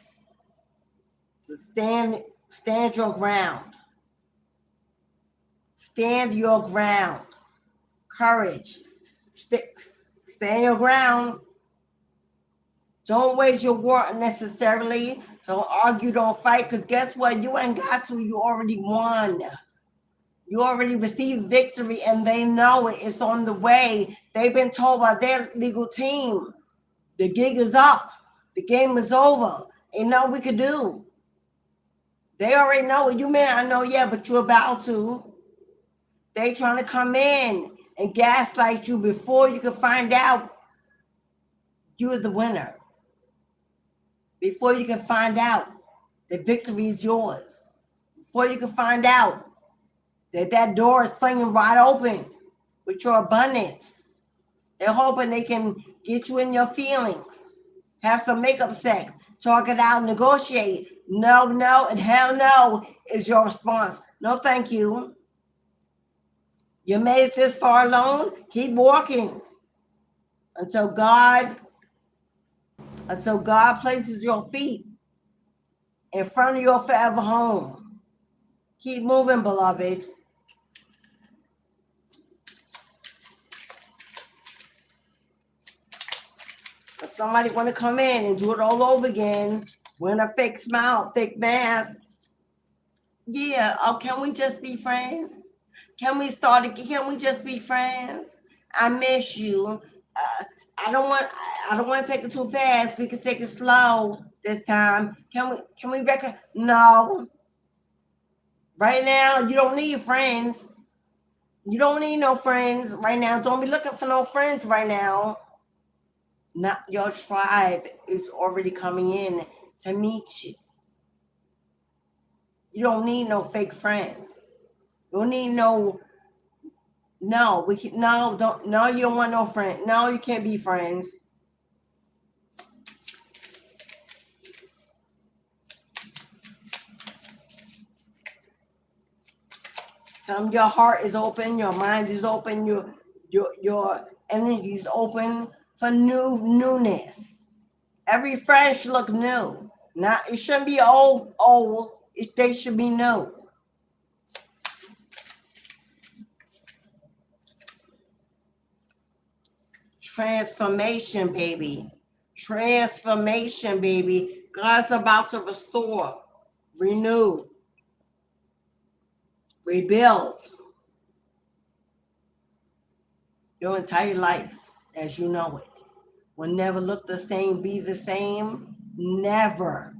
to stand your ground. Stand your ground. Courage. Stand your ground. Don't wage your war unnecessarily. Don't argue, don't fight, because guess what? You ain't got to. You already won. You already received victory, and they know it. It's on the way. They've been told by their legal team, the gig is up. The game is over. Ain't nothing we could do. They already know it. You may not know yet, but you're about to. They trying to come in and gaslight you before you can find out you're the winner. Before you can find out that victory is yours. Before you can find out that door is flinging wide open with your abundance. They're hoping they can get you in your feelings. Have some makeup sex. Talk it out, negotiate. No, and hell no is your response. No, thank you. You made it this far alone. Keep walking until God places your feet in front of your forever home. Keep moving, beloved. But somebody want to come in and do it all over again, wearing a fake smile, fake mask. Yeah, oh, can we just be friends? Can we just be friends? I miss you. I don't want to take it too fast. We can take it slow this time. Can we record? No. Right now, you don't need friends. You don't need no friends right now. Don't be looking for no friends right now. Not your tribe is already coming in to meet you. You don't need no fake friends. You don't need you don't want no friend. No, you can't be friends. Tell them your heart is open, your mind is open, your energy is open for newness. Every friend should look new. It shouldn't be old. They should be new. Transformation, baby. Transformation, baby. God's about to restore, renew, rebuild your entire life as you know it. Will never look the same, be the same. Never.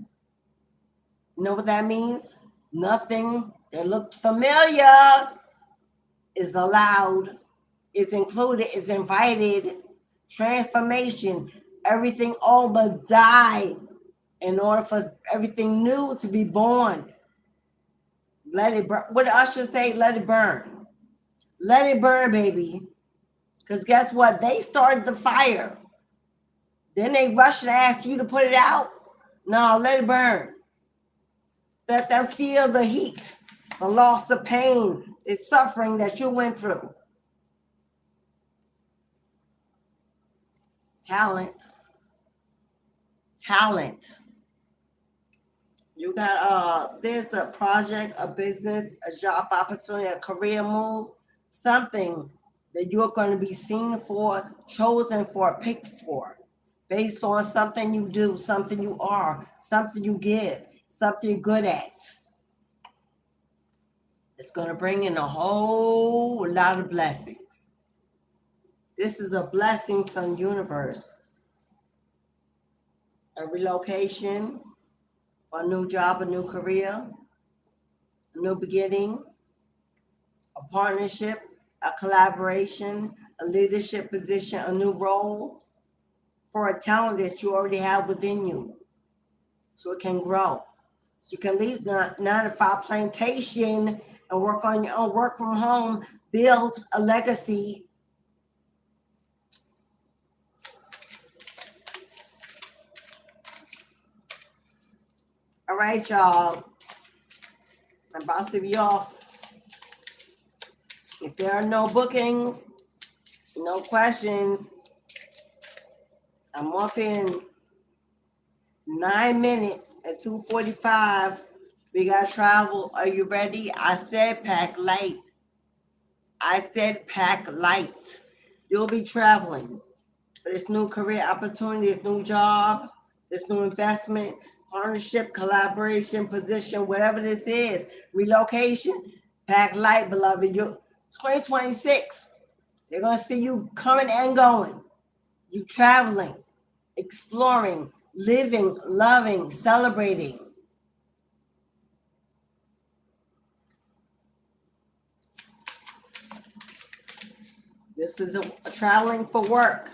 You know what that means? Nothing that looked familiar is allowed, is included, is invited. Transformation. Everything all but died in order for everything new to be born. Let it burn. What did Usher say? Let it burn. Let it burn, baby. Because guess what? They started the fire. Then they rushed and asked you to put it out. No, let it burn. Let them feel the heat, the loss, the pain, the suffering that you went through. Talent. You got there's a project, a business, a job opportunity, a career move, something that you're going to be seen for, chosen for, picked for, based on something you do, something you are, something you give, something you're good at. It's going to bring in a whole lot of blessings. This is a blessing from the universe. A relocation, a new job, a new career, a new beginning, a partnership, a collaboration, a leadership position, a new role for a talent that you already have within you so it can grow. So you can leave the 9-to-5 plantation and work on your own, work from home, build a legacy. All right, y'all. I'm about to be off. If there are no bookings, no questions, I'm off in 9 minutes at 2:45. We got travel. Are you ready? I said pack light. I said pack lights. You'll be traveling for this new career opportunity, this new job, this new investment, partnership, collaboration, position, whatever this is, relocation, pack light, beloved. 2026, they're going to see you coming and going. You traveling, exploring, living, loving, celebrating. This is a traveling for work.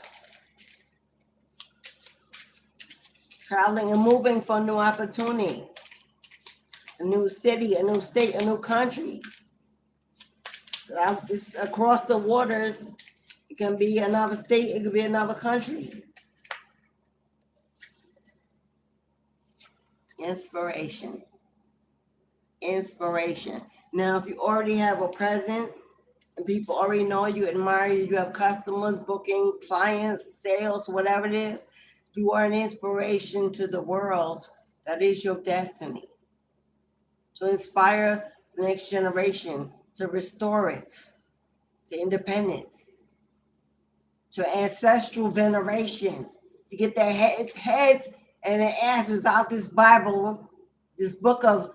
Traveling and moving for a new opportunity. A new city, a new state, a new country. It's across the waters. It can be another state, it could be another country. Inspiration. Now, if you already have a presence and people already know you, admire you, you have customers, booking, clients, sales, whatever it is, you are an inspiration to the world. That is your destiny. To inspire the next generation, to restore it, to independence, to ancestral veneration, to get their heads and their asses out this Bible, this book of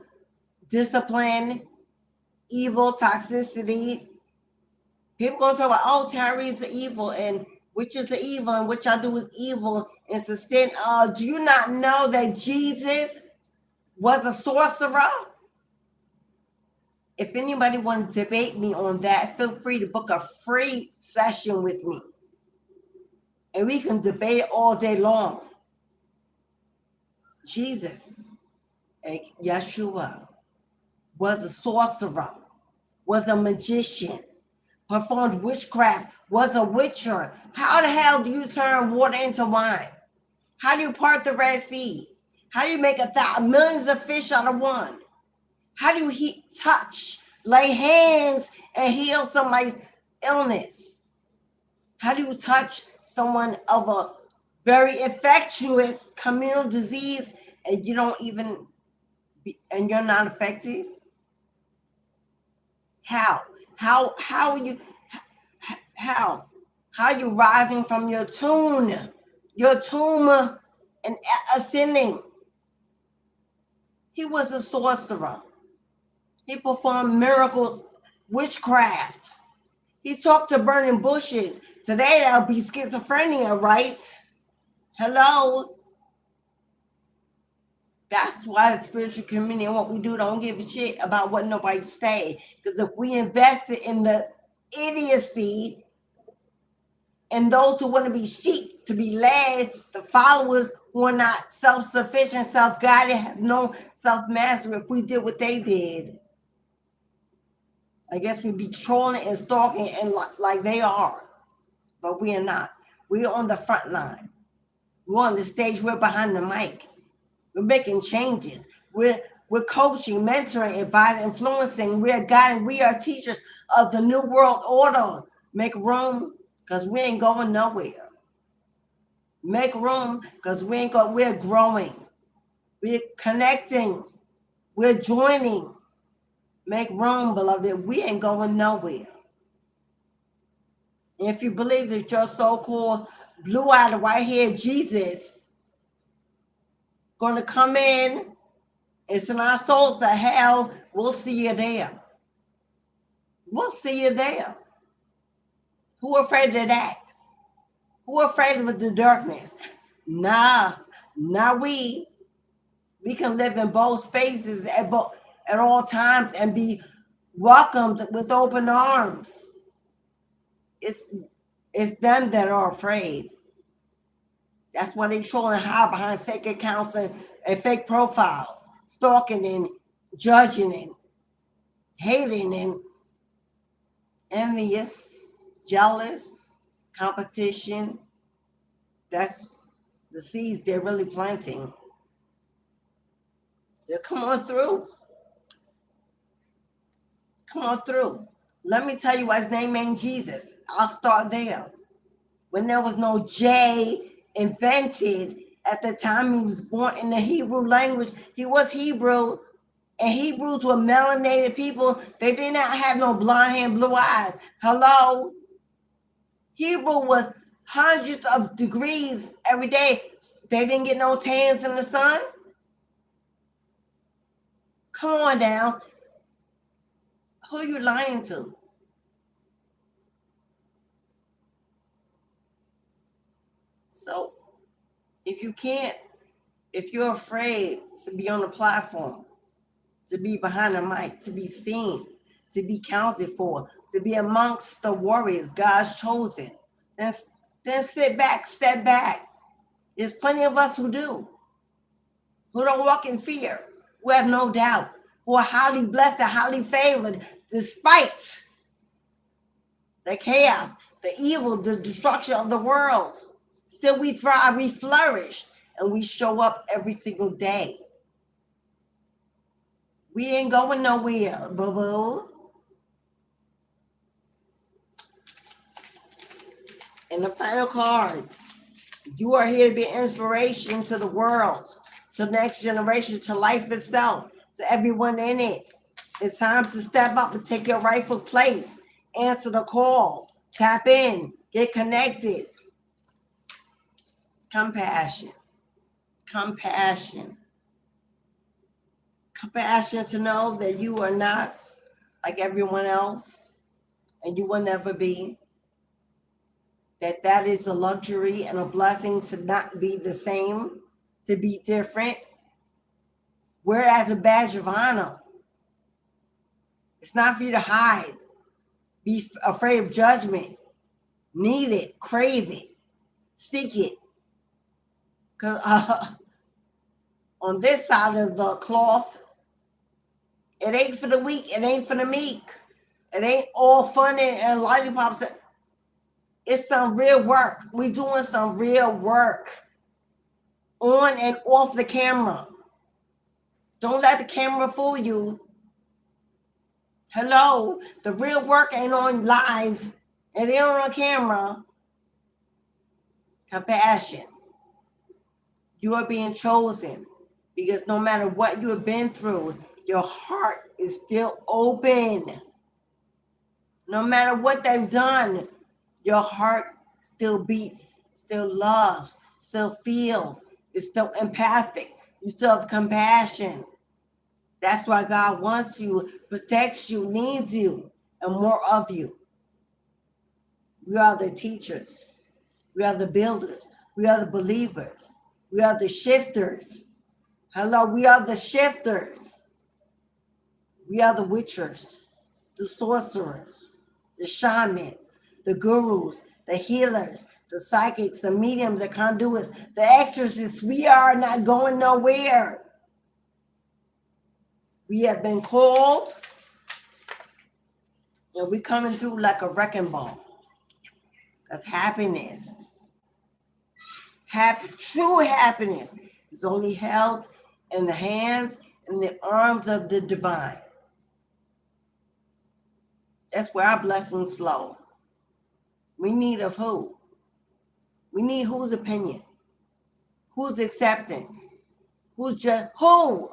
discipline, evil, toxicity. People gonna talk about, oh, Tyree's are evil and witches are evil and what y'all do is evil and sustain. Do you not know that Jesus was a sorcerer? If anybody want to debate me on that, feel free to book a free session with me. And we can debate all day long. Jesus, Yeshua, was a sorcerer, was a magician, performed witchcraft, was a witcher. How the hell do you turn water into wine? How do you part the Red Sea? How do you make millions of fish out of one? How do you touch, lay hands, and heal somebody's illness? How do you touch someone of a very infectious communal disease and you don't even and you're not effective? How? How are you? How? How are you rising from your tomb and ascending? He was a sorcerer. He performed miracles, witchcraft. He talked to burning bushes. Today that'll be schizophrenia, right? Hello? That's why the spiritual community and what we do don't give a shit about what nobody say. Because if we invested in the idiocy and those who want to be sheep, to be led, the followers who are not self-sufficient, self-guided, have no self-mastery, if we did what they did, I guess we'd be trolling and stalking and like they are. But we are not. We're on the front line. We're on the stage. We're behind the mic. We're making changes. We're coaching, mentoring, advising, influencing. We're guiding. We are teachers of the new world order. Make room, because we ain't going nowhere. Make room, because we're growing. We're connecting. We're joining. Make room, beloved. We ain't going nowhere. And if you believe that your so-called blue-eyed, white-haired Jesus going to come in and send our souls to hell, we'll see you there. We'll see you there. Who afraid of that? Who afraid of the darkness? Nah, not we. We can live in both spaces at all times and be welcomed with open arms. It's them that are afraid. That's why they troll and hide behind fake accounts and fake profiles, stalking and judging and hating and envious, jealous, competition. That's the seeds they're really planting. So come on through. Come on through. Let me tell you why his name ain't Jesus. I'll start there. When there was no J invented at the time he was born in the Hebrew language, he was Hebrew, and Hebrews were melanated people. They did not have no blonde hair and blue eyes. Hello? Hebrew was hundreds of degrees every day. They didn't get no tans in the sun. Come on now. Who are you lying to? So if you're afraid to be on the platform, to be behind the mic, to be seen, to be counted for, to be amongst the warriors God's chosen, then sit back, step back. There's plenty of us who do, who don't walk in fear, who have no doubt, who are highly blessed and highly favored despite the chaos, the evil, the destruction of the world. Still we thrive, we flourish, and we show up every single day. We ain't going nowhere, boo-boo. And the final cards. You are here to be an inspiration to the world, to the next generation, to life itself, to everyone in it. It's time to step up and take your rightful place. Answer the call. Tap in. Get connected. Compassion. Compassion. Compassion to know that you are not like everyone else, and you will never be. That is a luxury and a blessing to not be the same, to be different. Whereas a badge of honor, it's not for you to hide, be afraid of judgment, need it, crave it, seek it. Because on this side of the cloth, it ain't for the weak, it ain't for the meek. It ain't all fun and lollipops. It's some real work. We doing some real work on and off the camera. Don't let the camera fool you. Hello, the real work ain't on live. It ain't on camera. Compassion. You are being chosen. Because no matter what you have been through, your heart is still open. No matter what they've done, your heart still beats, still loves, still feels, is still empathic. You still have compassion. That's why God wants you, protects you, needs you, and more of you. We are the teachers. We are the builders. We are the believers. We are the shifters. Hello, we are the shifters. We are the witchers, the sorcerers, the shamans, the gurus, the healers, the psychics, the mediums, the conduits, the exorcists. We are not going nowhere. We have been called, and we're coming through like a wrecking ball. Because happiness, true happiness is only held in the hands and the arms of the divine. That's where our blessings flow. We need of who? We need whose opinion? Whose acceptance? Who's just who?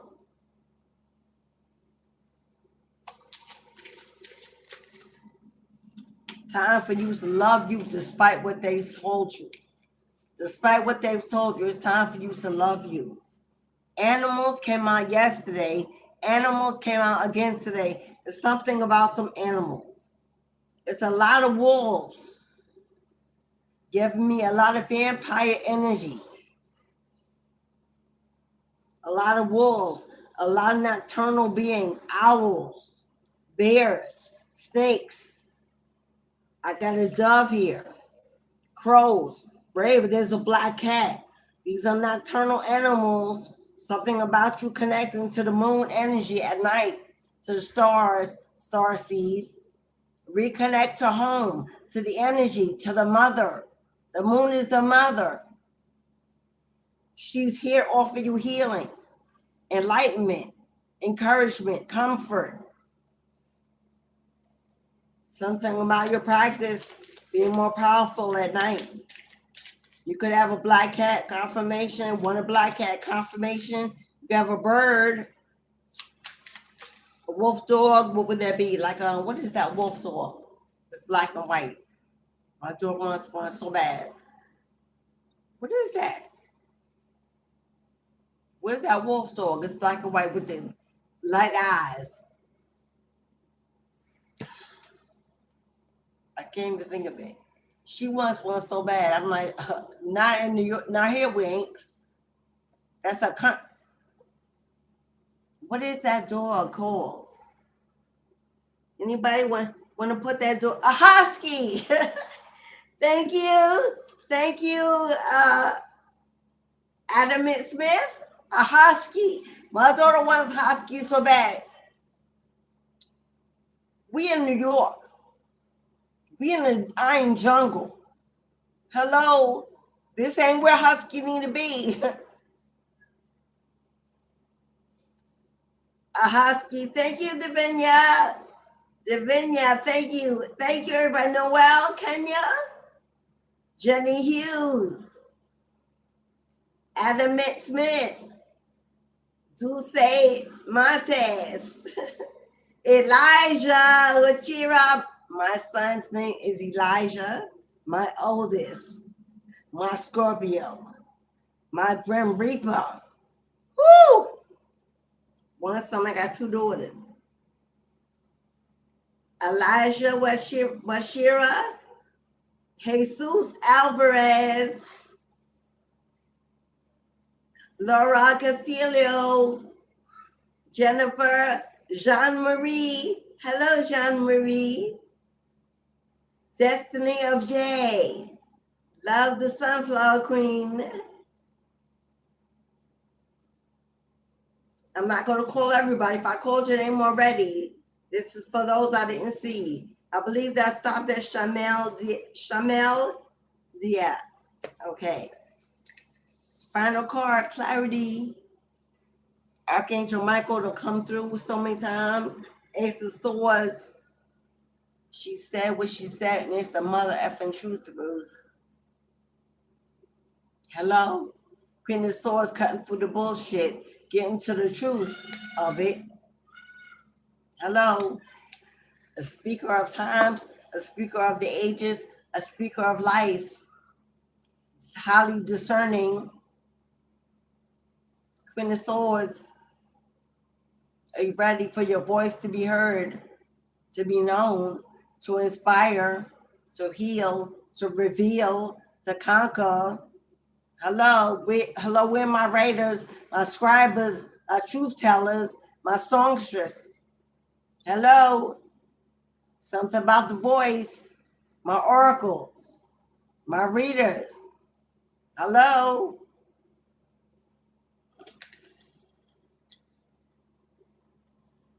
Time for you to love you despite what they told you. Despite what they've told you, it's time for you to love you. Animals came out yesterday. Animals came out again today. There's something about some animals. It's a lot of wolves giving me a lot of vampire energy. A lot of wolves, a lot of nocturnal beings, owls, bears, snakes. I got a dove here. Crows, brave, there's a black cat. These are nocturnal animals. Something about you connecting to the moon energy at night, to the stars, star seeds. Reconnect to home, to the energy, to the mother. The moon is the mother. She's here offer you healing, enlightenment, encouragement, comfort. Something about your practice being more powerful at night. You could have a black cat confirmation, want a black cat confirmation. You could have a bird, a wolf dog. What would that be? Like, what is that wolf dog? It's black and white. My dog wants one so bad. What is that? Where's that wolf dog? It's black and white with the light eyes. I can't even think of it. She wants one so bad. I'm like, not in New York. Not here we ain't. That's a what is that dog called? Anybody want to put that dog? A husky. Thank you. Thank you, Adamant Smith. A husky. My daughter wants a husky so bad. We in New York. We in the iron jungle. Hello. This ain't where husky need to be. A husky. Thank you, Divinia. Divinia, thank you. Thank you, everybody. Noel, Kenya. Jenny Hughes. Adamant Smith. Dulce Montes. Elijah, let's cheer up. My son's name is Elijah, my oldest, my Scorpio, my Grim Reaper. Woo! One son, I got two daughters. Elijah Washira, Jesus Alvarez, Laura Castillo, Jennifer Jean-Marie. Hello, Jean-Marie. Destiny of J. Love the Sunflower Queen. I'm not going to call everybody. If I called your name already, this is for those I didn't see. I believe that stopped at Shamel Diaz. Okay. Final card, clarity. Archangel Michael to come through so many times. Ace of Swords. She said what she said, and it's the mother effing truth, Ruth. Hello? Queen of Swords cutting through the bullshit. get into the truth of it. Hello, a speaker of times, a speaker of the ages, a speaker of life. It's highly discerning. Queen of Swords, are you ready for your voice to be heard, to be known, to inspire, to heal, to reveal, to conquer? Hello, where my writers, my scribers, my truth tellers, my songstress. Hello, something about the voice, my oracles, my readers. Hello.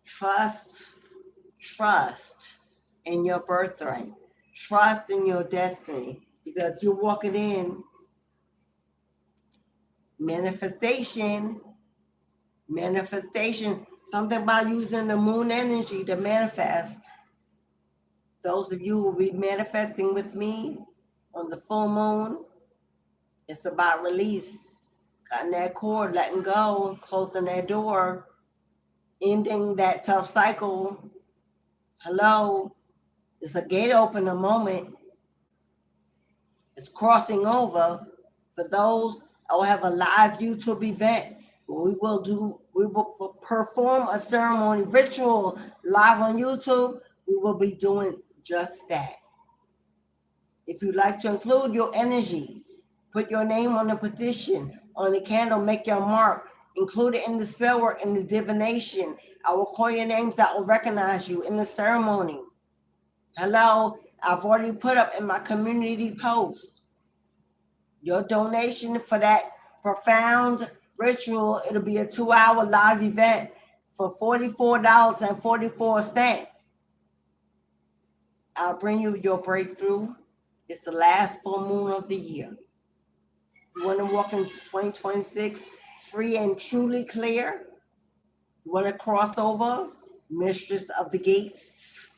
Trust in your birthright. Trust in your destiny, because you're walking in manifestation. Something about using the moon energy to manifest. Those of you who will be manifesting with me on the full moon, it's about release, cutting that cord, letting go, closing that door, ending that tough cycle. Hello, it's a gate opener moment. It's crossing over. For those, I will have a live YouTube event. We will perform a ceremony ritual live on YouTube. We will be doing just that. If you'd like to include your energy, put your name on the petition, on the candle, make your mark, include it in the spell work, in the divination. I will call your names, I will recognize you in the ceremony. Hello, I've already put up in my community post your donation for that profound ritual. It'll be a 2-hour live event for $44.44. I'll bring you your breakthrough. It's the last full moon of the year. You want to walk into 2026 free and truly clear? You want to cross over? Mistress of the gates.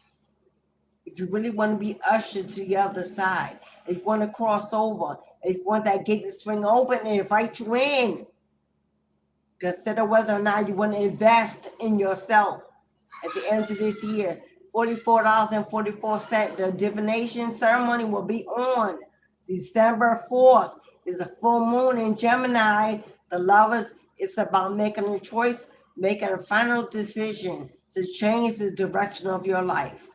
If you really want to be ushered to the other side, if you want to cross over, if you want that gate to swing open and invite you in, consider whether or not you want to invest in yourself. At the end of this year, $44.44. The divination ceremony will be on December 4th. Is a full moon in Gemini. The lovers, it's about making a choice, making a final decision to change the direction of your life.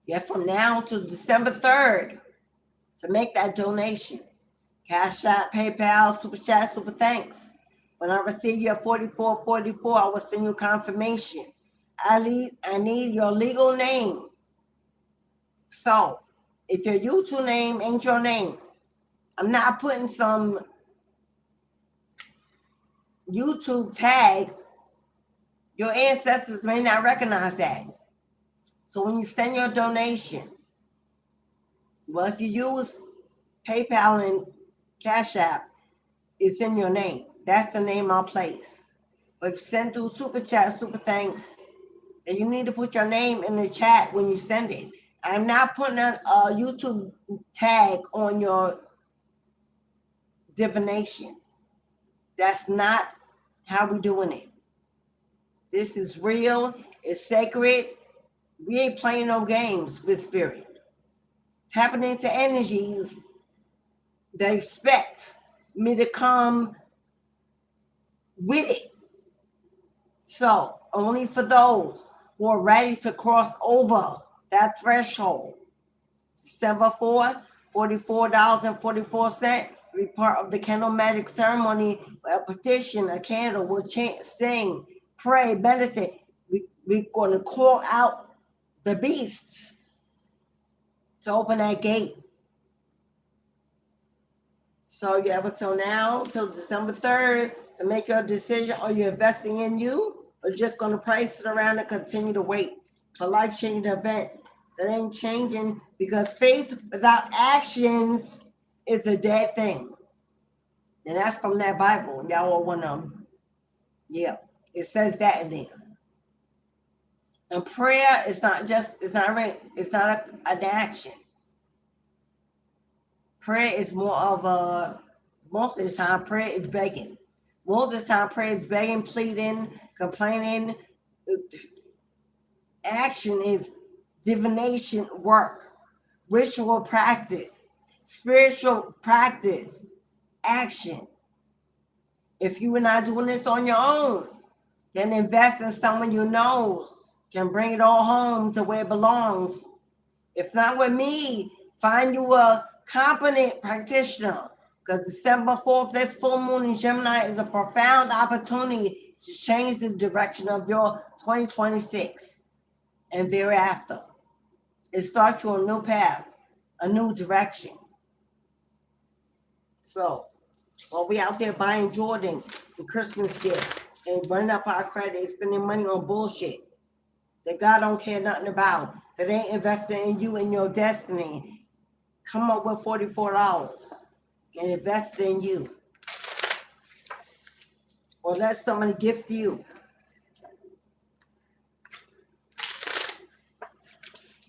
You have from now to December 3rd to make that donation. Cashapp, PayPal, Super Chat, Super Thanks. When I receive your 4444, I will send you confirmation. I need your legal name. So, if your YouTube name ain't your name, I'm not putting some YouTube tag. Your ancestors may not recognize that. So when you send your donation, well, if you use PayPal and Cash App, it's in your name. That's the name I'll place. But if you send through Super Chat, Super Thanks, then you need to put your name in the chat when you send it. I'm not putting a YouTube tag on your divination. That's not how we're doing it. This is real. It's sacred. We ain't playing no games with spirit. Tapping into energies that expect me to come with it. So only for those who are ready to cross over that threshold. December 4th, $44.44 to be part of the candle magic ceremony. A petition, a candle will chant, sing, pray, meditate. We're going to call out the beasts to open that gate. So you have until now, till December 3rd, to make your decision. Are you investing in you, or just going to price it around and continue to wait for life-changing events that ain't changing? Because faith without actions is a dead thing. And that's from that Bible. Y'all all want to, it says that in there. And prayer is not just, it's not an action. Prayer is more of a, most of the time, prayer is begging. Most of the time, prayer is begging, pleading, complaining. Action is divination work, ritual practice, spiritual practice, action. If you are not doing this on your own, then invest in someone you know can bring it all home to where it belongs. If not with me, find you a competent practitioner, because December 4th, this full moon in Gemini is a profound opportunity to change the direction of your 2026 and thereafter. It starts you on a new path, a new direction. So, while we out there buying Jordans and Christmas gifts and running up our credit and spending money on bullshit that God don't care nothing about, that ain't investing in you and your destiny, come up with $44 and invest in you. Or let somebody gift you.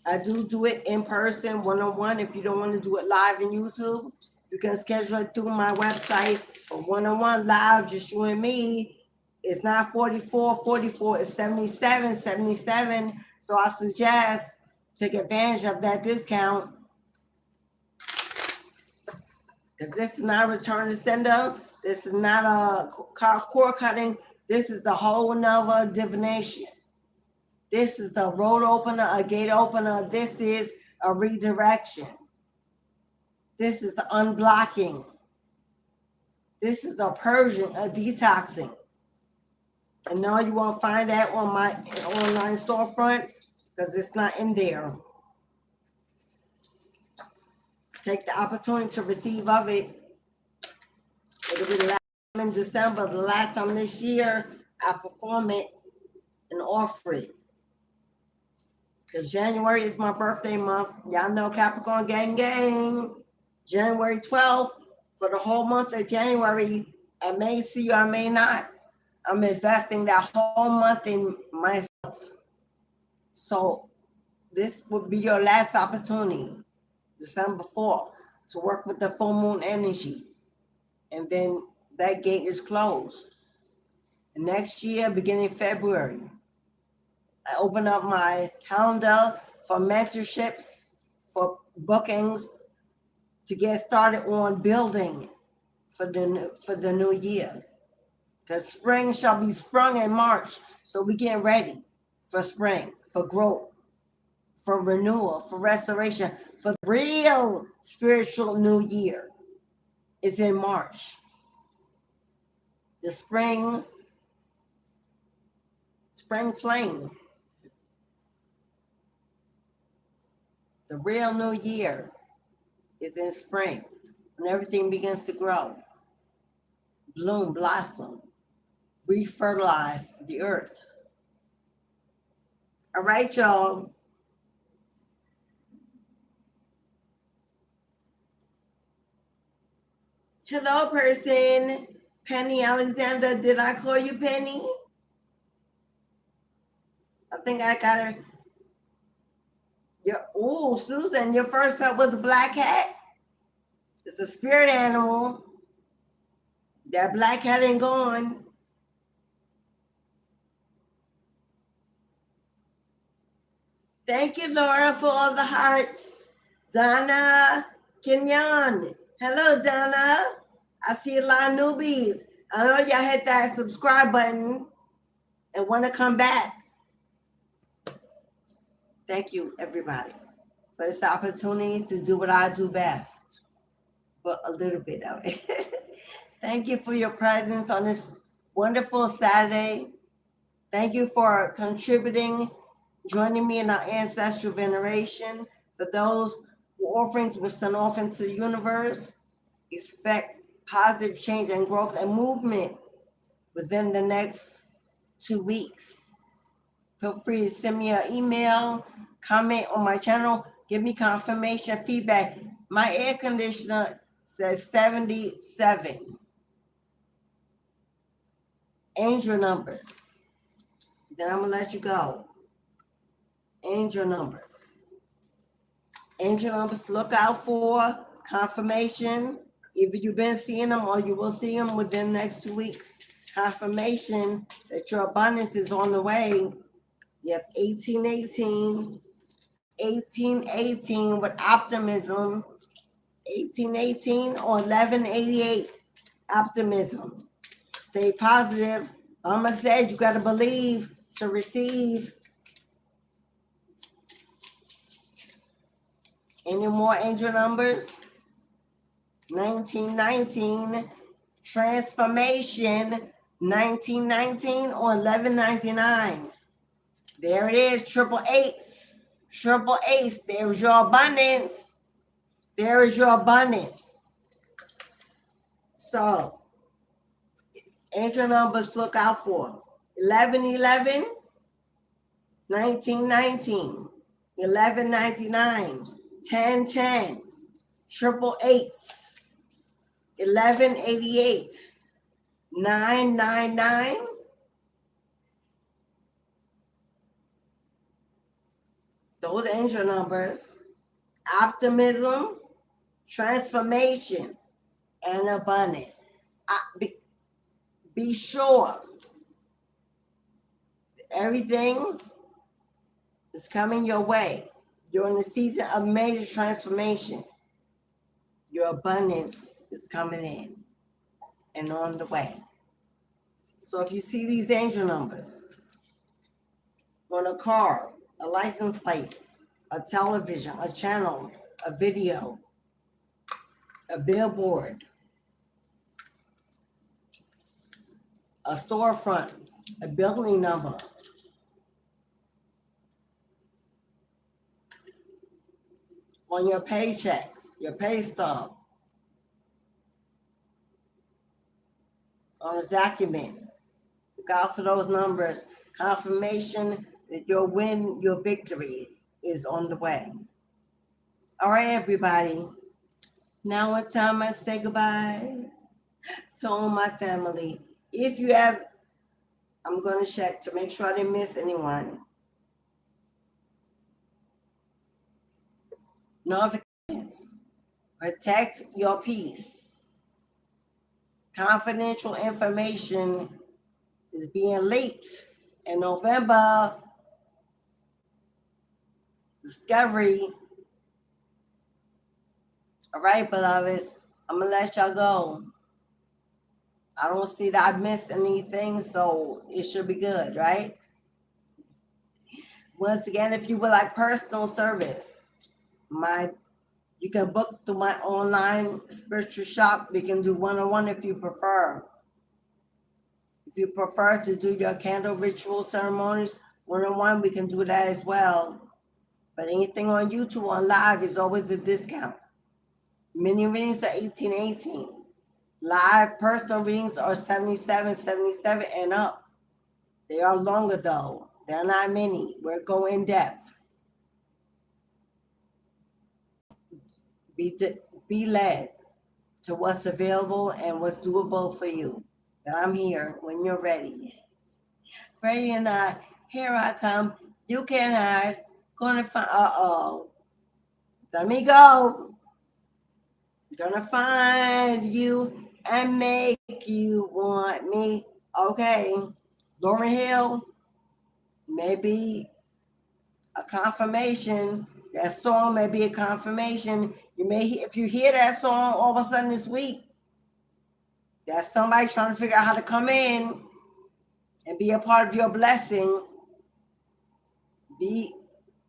I do it in person, one-on-one. If you don't want to do it live on YouTube, you can schedule it through my website. But one-on-one live, just you and me, it's not 44, it's 77. So I suggest take advantage of that discount, because this is not a return to sender. This is not a cord cutting. This is a whole nother divination. This is a road opener, a gate opener. This is a redirection. This is the unblocking. This is the purging, a detoxing. And now you won't find that on my online storefront, because it's not in there. Take the opportunity to receive of it. It'll be the last time in December, the last time this year, I perform it and offer it. Because January is my birthday month. Y'all know Capricorn gang gang. January 12th, for the whole month of January, I may see you, I may not. I'm investing that whole month in myself. So this would be your last opportunity, December 4th, to work with the full moon energy. And then that gate is closed. And next year, beginning February, I open up my calendar for mentorships, for bookings, to get started on building for the new year. Because spring shall be sprung in March. So we get ready for spring, for growth, for renewal, for restoration, for the real spiritual new year. It's in March. The spring flame. The real new year is in spring, when everything begins to grow, bloom, blossom, refertilize the earth. All right, y'all. Hello, person. Penny Alexander, did I call you Penny? I think I got her. Susan, your first pet was a black cat? It's a spirit animal. That black cat ain't gone. Thank you, Laura, for all the hearts. Donna Kenyon. Hello, Donna. I see a lot of newbies. I know y'all hit that subscribe button and want to come back. Thank you, everybody, for this opportunity to do what I do best, but a little bit of it. Thank you for your presence on this wonderful Saturday. Thank you for contributing, joining me in our ancestral veneration. For those who offerings were sent off into the universe, expect positive change and growth and movement within the next 2 weeks. Feel free to send me an email, comment on my channel, give me confirmation, feedback. My air conditioner says 77. Angel numbers. Then I'm going to let you go. Angel numbers. Angel numbers, look out for confirmation. Either you've been seeing them or you will see them within the next 2 weeks. Confirmation that your abundance is on the way. You have 1818, 1818 with optimism, 1818 or 1188 optimism. Stay positive. Mama said you got to believe to receive. Any more angel numbers? 1919, transformation, 1919 or 1199. There it is, triple eights. Triple eights, there's your abundance. There is your abundance. So, angel numbers look out for 1111, 1919, 1199, 1010, triple eights, 1188, 999. Those angel numbers, optimism, transformation, and abundance. Be sure everything is coming your way. You're in a season of major transformation. Your abundance is coming in and on the way. So if you see these angel numbers on a car, a license plate, a television, a channel, a video, a billboard, a storefront, a building number, on your paycheck, your pay stub, on a document. Look out for those numbers. Confirmation that your win, your victory is on the way. All right, everybody. Now it's time I say goodbye to all my family. If you have, I'm going to check to make sure I didn't miss anyone. Notifications. Protect your peace. Confidential information is being leaked in November. Discovery. All right, beloveds, I'm going to let y'all go. I don't see that I missed anything, so it should be good, right? Once again, if you would like personal service, you can book through my online spiritual shop. We can do one-on-one if you prefer. If you prefer to do your candle ritual ceremonies one-on-one, we can do that as well. But anything on YouTube on live is always a discount. Mini readings are $18.18. Live personal readings are $77.77 and up. They are longer though. They're not many. We're going in depth. Be led to what's available and what's doable for you. And I'm here when you're ready. Ready or not, here I come. You can't hide. Gonna find, let me go. Gonna find you and make you want me. Okay, Lauryn Hill, maybe a confirmation. That song may be a confirmation. If you hear that song all of a sudden this week, that's somebody trying to figure out how to come in and be a part of your blessing.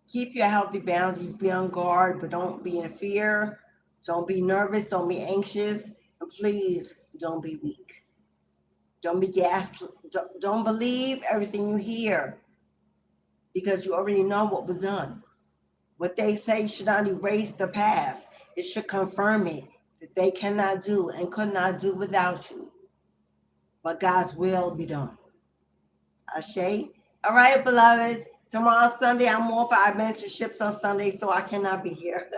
Keep your healthy boundaries, be on guard, but don't be in fear. Don't be nervous, don't be anxious, and please don't be weak. Don't be gassed. Don't believe everything you hear because you already know what was done. What they say should not erase the past. It should confirm it that they cannot do and could not do without you. But God's will be done. Ashe. All right, beloveds. Tomorrow, Sunday, I'm off. I mentioned ships on Sunday, so I cannot be here.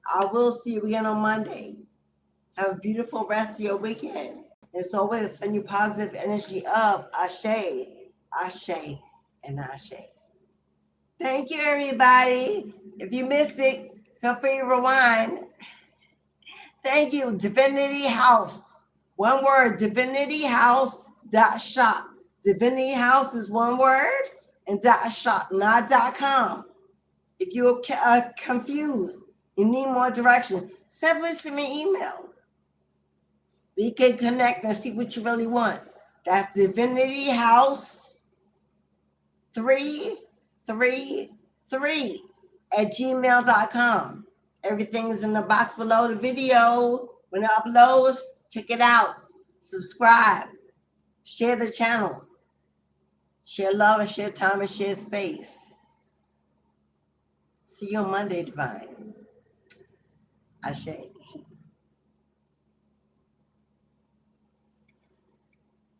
I will see you again on Monday. Have a beautiful rest of your weekend. As always, send you positive energy of Ashe, Ashe, and Ashe. Thank you, everybody. If you missed it, feel free to rewind. Thank you, Divinity House. One word, Divinity House .shop. Divinity House is one word, and .shop, not .com. If you're confused, you need more direction, simply send me an email. We can connect and see what you really want. That's Divinity House 333 at gmail.com. Everything is in the box below the video. When it uploads, check it out. Subscribe. Share the channel. Share love and share time and share space. See you on Monday, Divine. Ashe.